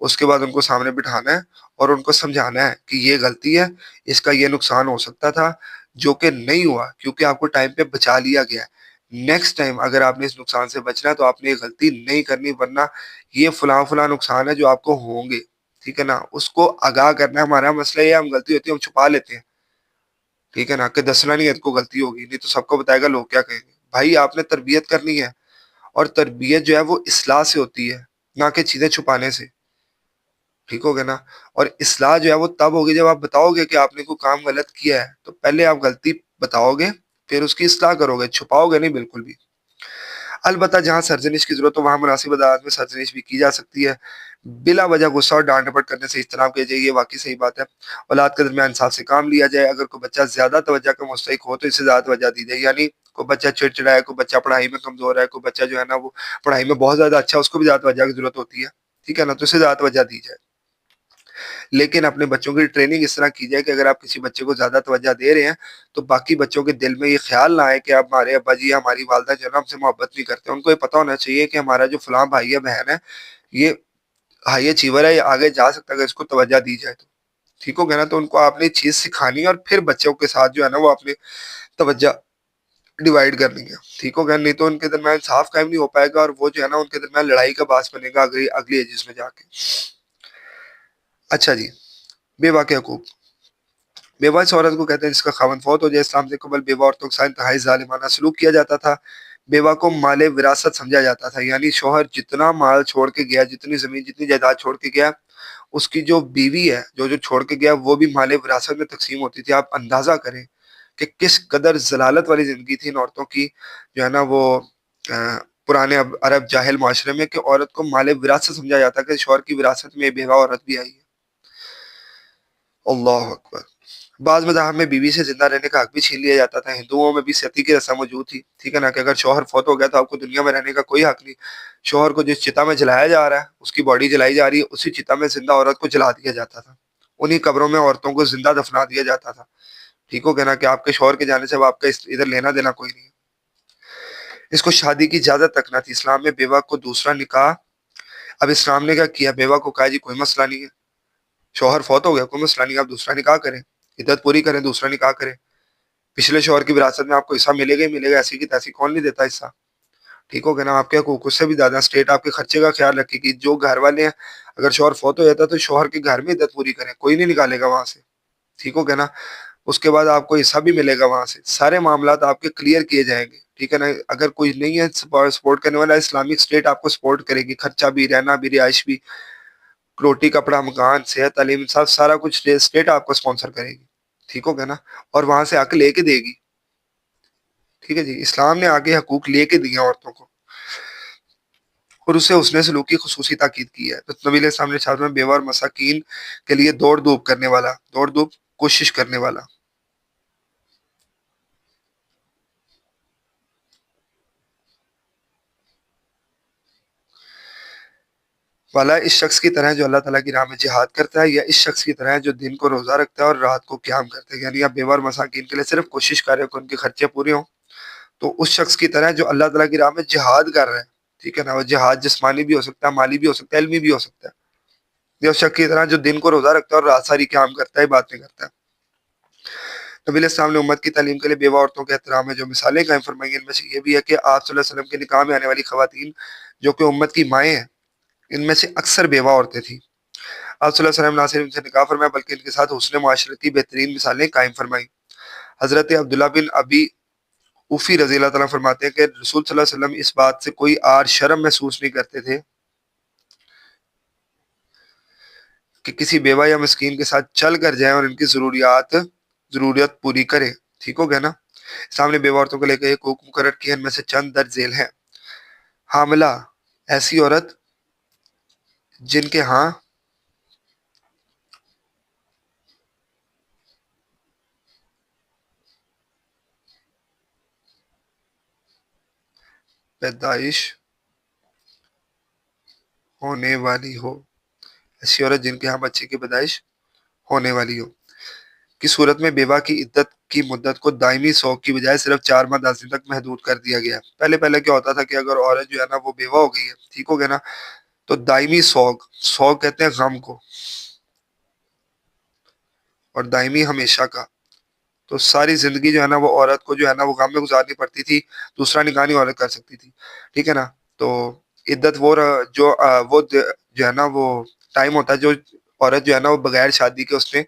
Speaker 1: اس کے بعد ان کو سامنے بٹھانا ہے اور ان کو سمجھانا ہے کہ یہ غلطی ہے, اس کا یہ نقصان ہو سکتا تھا جو کہ نہیں ہوا کیونکہ آپ کو ٹائم پہ بچا لیا گیا ہے. نیکسٹ ٹائم اگر آپ نے اس نقصان سے بچنا ہے تو آپ نے یہ غلطی نہیں کرنی, ورنہ یہ فلاں فلاں نقصان ہے جو آپ کو ہوں گے. ٹھیک ہے نا. اس کو آگاہ کرنا ہے. ہمارا مسئلہ یہ, ہم غلطی ہوتی ہے ہم چھپا لیتے ہیں. ٹھیک ہے نا. کہ دسنا نہیں ہے کو غلطی ہوگی, نہیں تو سب کو بتائے گا لوگ کیا کہیں گے. بھائی آپ نے تربیت کرنی ہے, اور تربیت جو ہے وہ اصلاح سے ہوتی ہے, نہ کہ چیزیں چھپانے سے. ٹھیک ہو گیا نا. اور اصلاح جو ہے وہ تب ہوگی جب آپ بتاؤ گے کہ آپ نے کوئی کام غلط کیا ہے, تو پہلے آپ غلطی بتاؤ گے پھر اس کی اصلاح کرو گے, چھپاؤ گے نہیں بالکل بھی. البتہ جہاں سرزنش کی ضرورت ہو وہاں مناسب انداز میں سرزنش بھی کی جا سکتی ہے. بلا وجہ غصہ اور ڈانٹ ڈپٹ کرنے سے اجتناب کیا جائے, یہ واقعی صحیح بات ہے. اولاد کے درمیان انصاف سے کام لیا جائے. اگر کوئی بچہ زیادہ توجہ کا مستحق ہو تو اسے زیادہ توجہ دی جائے. یعنی کوئی بچہ چڑچڑا ہے, کوئی بچہ پڑھائی میں کمزور ہے, کوئی بچہ جو ہے نا وہ پڑھائی میں بہت زیادہ اچھا ہے, اس کو بھی زیادہ توجہ کی ضرورت ہوتی ہے. ٹھیک ہے نا. تو اسے زیادہ توجہ دی جائے. لیکن اپنے بچوں کی ٹریننگ اس طرح کی جائے کہ اگر آپ کسی بچے کو زیادہ توجہ دے رہے ہیں تو باقی بچوں کے دل میں یہ خیال نہ آئے کہ اب ہمارے ابا جی, ہماری والدہ جو ہے نا ہم سے محبت نہیں کرتے. ان کو یہ پتہ ہونا چاہیے کہ ہمارا جو فلاں بھائی ہے, بہن ہے, یہ ہائی اچیور ہے, یہ آگے جا سکتا ہے اگر اس کو توجہ دی جائے تو. ٹھیک ہو گیا نا. تو ان کو آپ نے چیز سکھانی ہے, اور پھر بچوں کے ساتھ جو ہے نا وہ آپ نے توجہ ڈیوائڈ کرنی ہے. ٹھیک ہو گیا. نہیں تو ان کے درمیان صاف قائم نہیں ہو پائے گا, اور وہ جو ہے نا ان کے درمیان لڑائی کا باعث بنے گا اگلی ایجز میں جا کے. اچھا جی. بیوہ کے حقوق. بیوہ اس عورت کو کہتے ہیں جس کا خاوند فوت ہو جائے. اسلام سے قبل بیوہ عورتوں کے ساتھ انتہائی ظالمانہ سلوک کیا جاتا تھا. بیوہ کو مال وراثت سمجھا جاتا تھا, یعنی شوہر جتنا مال چھوڑ کے گیا, جتنی زمین جتنی جائیداد چھوڑ کے گیا, اس کی جو بیوی ہے جو چھوڑ کے گیا وہ بھی مال وراثت میں تقسیم ہوتی تھی. آپ اندازہ کریں کہ کس قدر ضلالت والی زندگی تھی ان عورتوں کی جو ہے نا وہ پرانے عرب جاہل معاشرے میں, کہ عورت کو مال وراثت سمجھا جاتا ہے کہ شوہر کی وراثت میں بیوہ عورت بھی آئی ہے. اللہ اکبر. بعض مذاہب میں بیوی سے زندہ رہنے کا حق بھی چھین لیا جاتا تھا. ہندوؤں میں بھی ستی کی رسم موجود تھی. ٹھیک ہے نا, کہ اگر شوہر فوت ہو گیا تو آپ کو دنیا میں رہنے کا کوئی حق نہیں. شوہر کو جس چتا میں جلایا جا رہا ہے, اس کی باڈی جلائی جا رہی ہے, اسی چتا میں زندہ عورت کو جلا دیا جاتا تھا. انہی قبروں میں عورتوں کو زندہ دفنا دیا جاتا تھا. ٹھیک ہو گیا نا, کہ آپ کے شوہر کے جانے سے اب آپ کا ادھر لینا دینا کوئی نہیں ہے. اس کو شادی کی اجازت تک نہ تھی. اسلام میں بیوہ کو دوسرا نکاح, اب اسلام نے کیا کیا, بیوہ کو کہا جی کوئی مسئلہ نہیں ہے, شوہر فوت ہو گیا کوئی مسئلہ نہیں, آپ دوسرا نکاح کریں, عدت پوری کریں, دوسرا نکاح کریں. پچھلے شوہر کی وراثت میں آپ کو حصہ ملے گا ہی ملے گا, ایسی کی تیسی کون نہیں دیتا حصہ. ٹھیک ہو گیا نا, آپ کے حقوق اس سے بھی زیادہ اسٹیٹ آپ کے خرچے کا خیال رکھے گی. جو گھر والے ہیں, اگر شوہر فوت ہو جاتا ہے تو شوہر کے گھر میں عدت پوری کریں, کوئی نہیں نکالے گا وہاں سے. ٹھیک ہو گیا نا, اس کے بعد آپ کو حصہ بھی ملے گا وہاں سے, سارے معاملات آپ کے کلیئر کیے جائیں گے. ٹھیک ہے نا, اگر کوئی نہیں ہے سپورٹ کرنے والا, اسلامک اسٹیٹ آپ کو سپورٹ کرے گی, خرچہ بھی, رہنا بھی, رہائش بھی, روٹی کپڑا مکان صحت تعلیم سب سارا کچھ اسٹیٹ آپ کو اسپانسر کرے گی. ٹھیک ہو گیا نا, اور وہاں سے حق لے کے دے گی. ٹھیک ہے جی, اسلام نے آگے حقوق لے کے دیا عورتوں کو, اور اسے حسن سلوک کی خصوصی تاکید کی ہے. تو نبی علیہ السلام نے چھاپ میں بیوہ اور مساکین کے لیے دوڑ دھوپ کرنے والا, دوڑ دھوپ کوشش کرنے والا والا اس شخص کی طرح جو اللہ تعالیٰ کی راہ میں جہاد کرتا ہے, یا اس شخص کی طرح جو دن کو روزہ رکھتا ہے اور رات کو قیام کرتا ہے. یعنی آپ بیوہ اور مساکین کے لیے صرف کوشش کر رہے ہو کہ ان کے خرچے پورے ہوں, تو اس شخص کی طرح جو اللہ تعالیٰ کی راہ میں جہاد کر رہا ہے. ٹھیک ہے نا, وہ جہاد جسمانی بھی ہو سکتا ہے, مالی بھی ہو سکتا ہے, علمی بھی ہو سکتا ہے. یہ اس شخص کی طرح جو دن کو روزہ رکھتا ہے اور رات ساری قیام کرتا ہے, باتیں کرتا ہے. نبی علیہ السلام نے امت کی تعلیم کے لیے بیوہ عورتوں کے احترام میں جو مثالیں قائم فرمائی ہیں, ان میں سے یہ بھی ہے کہ آپ صلی اللہ علیہ وسلم کے نکاح میں آنے والی خواتین جو کہ امت کی مائیں ہیں, ان میں سے اکثر بیوہ عورتیں تھیں. آپ صلی اللہ علیہ وسلم نہ صرف ان سے نکاح فرمایا بلکہ ان کے ساتھ حسن معاشرت کی بہترین مثالیں قائم فرمائیں. حضرت عبداللہ بن ابی اوفی رضی اللہ تعالیٰ فرماتے ہیں کہ رسول صلی اللہ علیہ وسلم اس بات سے کوئی آر شرم محسوس نہیں کرتے تھے کہ کسی بیوہ یا مسکین کے ساتھ چل کر جائیں اور ان کی ضروریت پوری کریں. ٹھیک ہو گیا نا. سامنے بیوہ عورتوں کو لے کے ایک حکم مقرر کیا, ان میں سے چند درج ذیل ہیں. حاملہ, ایسی عورت جن کے ہاں پیدائش ہونے والی ہو, ایسی عورت جن کے ہاں بچے کی پیدائش ہونے والی ہو کی صورت میں بیوہ کی عدت کی مدت کو دائمی سوگ کی بجائے صرف 4 ماہ 10 دن تک محدود کر دیا گیا. پہلے کیا ہوتا تھا کہ اگر عورت جو ہے نا وہ بیوہ ہو گئی ہے, ٹھیک ہو گیا نا, تو دائمی سوگ کہتے ہیں غم کو, اور دائمی ہمیشہ کا, تو ساری زندگی جو ہے نا وہ عورت کو جو ہے نا وہ غم میں گزارنی پڑتی تھی, دوسرا نکاح نہیں عورت کر سکتی تھی. ٹھیک ہے نا, تو عدت وہ جو ہے نا وہ ٹائم ہوتا ہے جو عورت جو ہے نا وہ بغیر شادی کے اس نے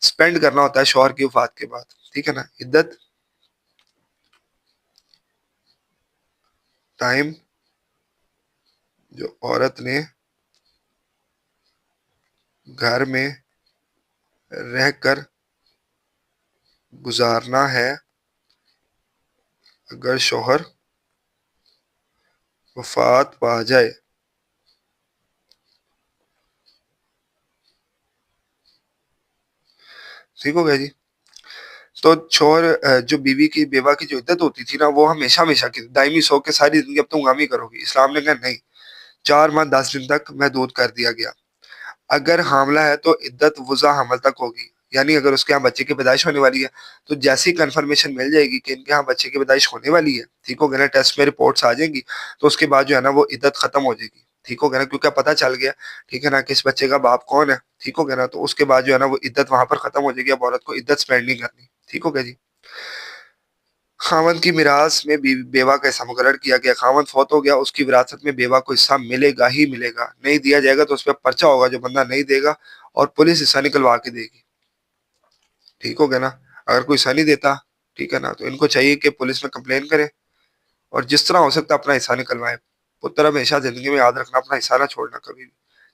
Speaker 1: سپینڈ کرنا ہوتا ہے شوہر کی وفات کے بعد. ٹھیک ہے نا, عدت ٹائم جو عورت نے گھر میں رہ کر گزارنا ہے اگر شوہر وفات پا جائے. ٹھیک ہو گیا جی. تو شوہر جو بیوہ کی جو عدت ہوتی تھی نا وہ ہمیشہ کی دائمی سوگ کے ساری زندگی اب تم غم ہی کرو گی. اسلام نے کہا نہیں, 4 ماہ 10 دن تک محدود کر دیا گیا. اگر حاملہ ہے تو عدت وضع حمل تک ہوگی, یعنی اگر اس کے ہاں بچے کی پیدائش ہونے والی ہے تو جیسی کنفرمیشن مل جائے گی کہ ان کے ہاں بچے کی پیدائش ہونے والی ہے, ٹھیک ہو گیا نا, ٹیسٹ میں رپورٹس آ جائیں گی, تو اس کے بعد جو ہے نا وہ عدت ختم ہو جائے گی. ٹھیک ہو گیا نا, کیونکہ پتہ چل گیا, ٹھیک ہے نا, کہ اس بچے کا باپ کون ہے. ٹھیک ہو گیا نا, تو اس کے بعد جو ہے نا وہ عدت وہاں پر ختم ہو جائے گی, اب عورت کو عدت سپینڈ نہیں کرنی. ٹھیک ہو گیا جی. خاوند کی میراث میں بیوہ کا حصہ مقرر کیا گیا. خاوند فوت ہو گیا, اس کی وراثت میں بیوہ کو حصہ ملے گا ہی ملے گا, نہیں دیا جائے گا تو اس پہ پرچہ ہوگا, جو بندہ نہیں دے گا اور پولیس حصہ نکلوا کے دے گی. ٹھیک ہو گیا نا, اگر کوئی حصہ نہیں دیتا, ٹھیک ہے نا, تو ان کو چاہیے کہ پولیس میں کمپلین کرے اور جس طرح ہو سکتا ہے اپنا حصہ نکلوائے. پتر ہمیشہ زندگی میں یاد رکھنا, اپنا حصہ نہ چھوڑنا کبھی بھی,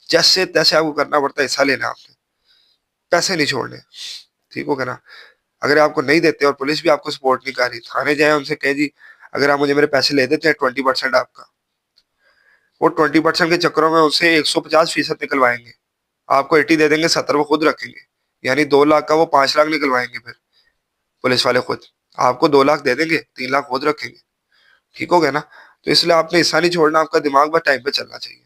Speaker 1: جیسے تیسے آپ کو کرنا پڑتا ہے حصہ لینا, آپ نے پیسے نہیں چھوڑنے. ٹھیک ہو گیا نا. اگر آپ کو نہیں دیتے اور پولیس بھی آپ کو سپورٹ نہیں کر رہی, تھانے جائیں, ان سے کہیں جی اگر آپ مجھے میرے پیسے لے دیتے ہیں 20% آپ کا, وہ 20% کے چکروں میں اسے 150% نکلوائیں گے, آپ کو 80 دے دیں گے, 70 وہ خود رکھیں گے. یعنی 2 لاکھ کا وہ 5 لاکھ نکلوائیں گے پھر پولیس والے خود. آپ کو 2 لاکھ دے دیں گے، 3 لاکھ خود رکھیں گے. ٹھیک ہو گیا نا. تو اس لیے آپ نے حصہ نہیں چھوڑنا، آپ کا دماغ بس ٹائم پہ چلنا چاہیے.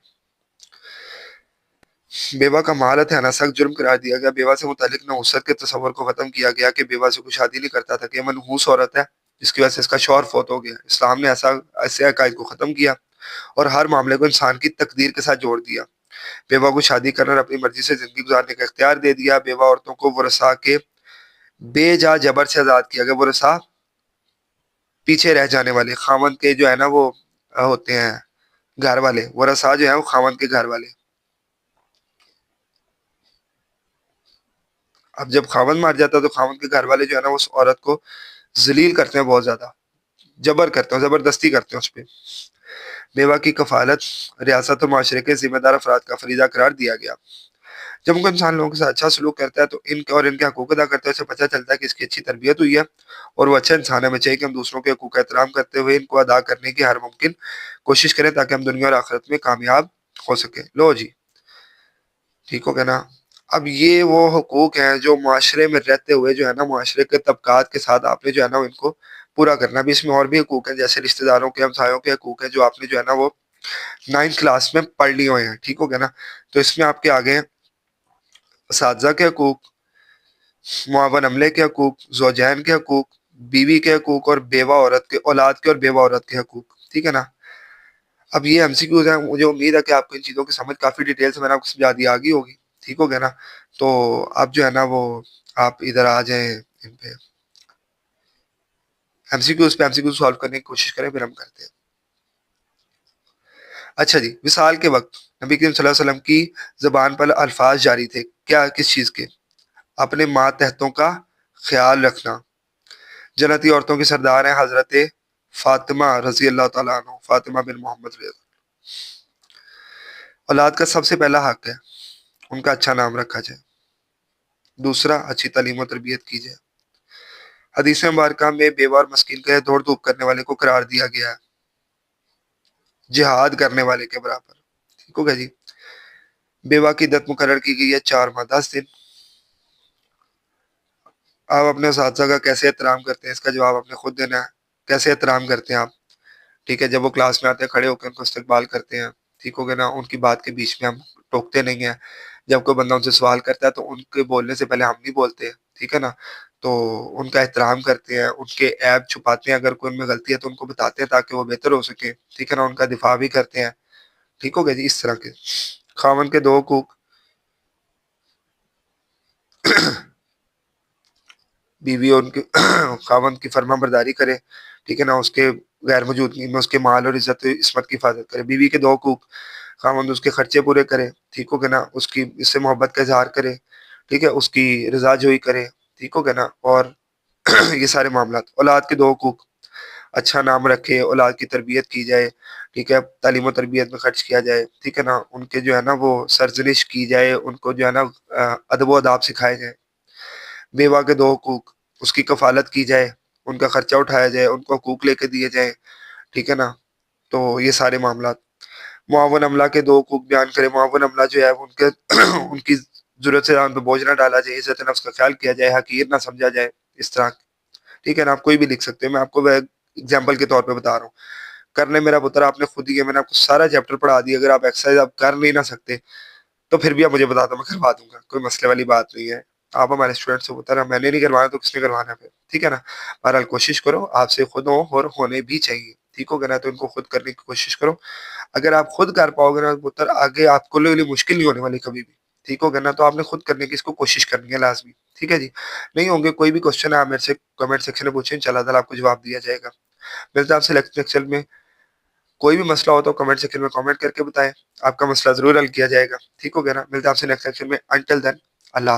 Speaker 1: بیوہ کا مال ہتھیانا سخت جرم قرار دیا گیا. بیوہ سے متعلق نحوست کے تصور کو ختم کیا گیا کہ بیوہ سے کوئی شادی نہیں کرتا تھا، کہ یہ منحوس عورت ہے جس کی وجہ سے اس کا شوہر فوت ہو گیا. اسلام نے ایسے عقائد کو ختم کیا اور ہر معاملے کو انسان کی تقدیر کے ساتھ جوڑ دیا. بیوہ کو شادی کرنا اور اپنی مرضی سے زندگی گزارنے کا اختیار دے دیا. بیوہ عورتوں کو ورثاء کے بے جا جبر سے آزاد کیا گیا. ورثاء پیچھے رہ جانے والے، خاوند کے جو ہے نا وہ ہوتے ہیں گھر والے. ورثاء جو ہیں وہ خاوند کے گھر والے. اب جب خاوند مار جاتا ہے تو خاوند کے گھر والے جو ہے نا اس عورت کو ذلیل کرتے ہیں، بہت زیادہ جبر کرتے ہیں، زبردستی کرتے ہیں اس پہ. بیوہ کی کفالت ریاست اور معاشرے کے ذمہ دار افراد کا فریضہ قرار دیا گیا. جب ان کو انسان لوگوں کے ساتھ اچھا سلوک کرتا ہے تو ان کے حقوق ادا کرتا ہے، اسے پتہ چلتا ہے کہ اس کی اچھی تربیت ہوئی ہے اور وہ اچھا انسان ہے. ہمیں چاہیے کہ ہم دوسروں کے حقوق کا احترام کرتے ہوئے ان کو ادا کرنے کی ہر ممکن کوشش کریں تاکہ ہم دنیا اور آخرت میں کامیاب ہو سکیں. لو جی، ٹھیک ہو گیا نا. اب یہ وہ حقوق ہیں جو معاشرے میں رہتے ہوئے جو ہے نا معاشرے کے طبقات کے ساتھ آپ نے جو ہے نا ان کو پورا کرنا. بھی اس میں اور بھی حقوق ہیں، جیسے رشتہ داروں کے، ہمسایوں کے حقوق ہیں جو آپ نے جو ہے نا وہ 9th کلاس میں پڑھ لیے ہوئے ہیں. ٹھیک ہو گیا نا. تو اس میں آپ کے آگے ہیں اساتذہ کے حقوق، معاون عملے کے حقوق، زوجین کے حقوق، بیوی کے حقوق اور بیوہ عورت کے، اولاد کے اور بیوہ عورت کے حقوق. ٹھیک ہے نا. اب یہ MCQs ہیں، مجھے امید ہے کہ آپ کو ان چیزوں کی سمجھ کافی ڈیٹیل سے میں نے آپ کو سمجھا دی آگی ہوگی. ٹھیک ہو گیا نا. تو اب جو ہے نا وہ آپ ادھر آ جائیں ان پہ MCQs سالو کرنے کی کوشش کریں، پھر ہم کرتے ہیں. اچھا جی، وصال کے وقت نبی کریم صلی اللہ علیہ وسلم کی زبان پر الفاظ جاری تھے، کیا کس چیز کے؟ اپنے ماتحتوں کا خیال رکھنا. جنتی عورتوں کی سردار ہیں حضرت فاطمہ رضی اللہ تعالیٰ عنہ، فاطمہ بن محمد رضی اللہ. اولاد کا سب سے پہلا حق ہے ان کا اچھا نام رکھا جائے. دوسرا، اچھی تعلیم و تربیت کی جائے. حدیث مبارکہ میں بیوہ اور مسکین کے دوڑ دھوپ کرنے والے کو قرار دیا گیا ہے جہاد کرنے والے کے برابر. ٹھیک ہو گیا جی. بیوہ کی عدت مقرر کی گئی ہے 4 ماہ 10 دن. آپ اپنے اساتذہ کا کیسے احترام کرتے ہیں، اس کا جواب آپ نے خود دینا ہے. کیسے احترام کرتے ہیں آپ؟ ٹھیک ہے، جب وہ کلاس میں آتے ہیں کھڑے ہو کے ان کو استقبال کرتے ہیں. ٹھیک ہو گیا نا. ان کی بات کے بیچ میں ہم ٹوکتے نہیں ہیں. جب کوئی بندہ ان سے سوال کرتا ہے تو ان کے بولنے سے پہلے ہم نہیں بولتے. ٹھیک ہے نا. تو ان کا احترام کرتے ہیں، ان کے عیب چھپاتے ہیں، اگر کوئی ان میں غلطی ہے تو ان کو بتاتے ہیں تاکہ وہ بہتر ہو سکے. ٹھیک ہے نا. ان کا دفاع بھی کرتے ہیں. ٹھیک ہو گیا جی. اس طرح کے خاوند کے 2 حقوق، بیوی اور ان کے خاوند کی فرما برداری کرے. ٹھیک ہے نا. اس کے غیر موجودگی میں اس کے مال اور عزت و عصمت کی حفاظت کرے. بیوی کے 2 حقوق، خاوند اس کے خرچے پورے کرے. ٹھیک ہو گیا نا. اس کی اس سے محبت کا اظہار کرے. ٹھیک ہے. اس کی رضا جوئی کرے. ٹھیک ہو گیا نا. اور یہ سارے معاملات. اولاد کے 2 حقوق، اچھا نام رکھے، اولاد کی تربیت کی جائے. ٹھیک ہے. تعلیم و تربیت میں خرچ کیا جائے. ٹھیک ہے نا. ان کے جو ہے نا وہ سرزنش کی جائے، ان کو جو ہے نا ادب و آداب سکھائے جائے. بیوہ کے 2 حقوق، اس کی کفالت کی جائے، ان کا خرچہ اٹھایا جائے، ان کو حقوق لے کے دیے جائیں. ٹھیک ہے نا. تو یہ سارے معاملات. معاون عملہ کے 2 حقوق بیان کرے. معاون عملہ جو ہے ان کی ضرورت سے ان پہ بوجھ نہ ڈالا جائے، عزت نفس کا خیال کیا جائے، حقیر نہ سمجھا جائے. اس طرح. ٹھیک ہے نا. آپ کوئی بھی لکھ سکتے ہیں، میں آپ کو اگزامپل کے طور پہ بتا رہا ہوں. کرنے میرا پتر آپ نے خود ہی ہے، میں نے آپ کو سارا چیپٹر پڑھا دیا. اگر آپ ایکسرسائز آپ کر نہیں نہ سکتے تو پھر بھی آپ مجھے بتا دو، میں کروا دوں گا، کوئی مسئلے والی بات نہیں ہے. آپ ہمارے اسٹوڈنٹ سے پتر میں نے نہیں کروانا تو کس نے کروانا ہے پھر. ٹھیک ہے نا. بہرحال کوشش کرو آپ سے خود ہو اور ہونے بھی چاہیے. ٹھیک ہو گیا نا. تو ان کو خود کرنے کی کوشش کرو. اگر آپ خود کر پاؤ گے نا پتر، آگے آپ کو لیے مشکل نہیں ہونے والی کبھی بھی. ٹھیک ہو گیا نا. تو آپ نے خود کرنے کی اس کو کوشش کرنی ہے لازمی. ٹھیک ہے جی. نہیں ہوں گے کوئی بھی کوشچن ہے آپ میرے سے کمنٹ سیکشن میں پوچھیں، انشاءاللہ تعالیٰ آپ کو جواب دیا جائے گا. ملتا ہے آپ سے نیکسٹ لیکچر میں. کوئی بھی مسئلہ ہو تو کمنٹ سیکشن میں کمنٹ کر کے بتائیں، آپ کا مسئلہ ضرور حل کیا جائے گا. ٹھیک ہو گیا نا. ملتا ہے آپ سے نیکسٹ لیکچر میں. انٹل دین، اللہ حافظ.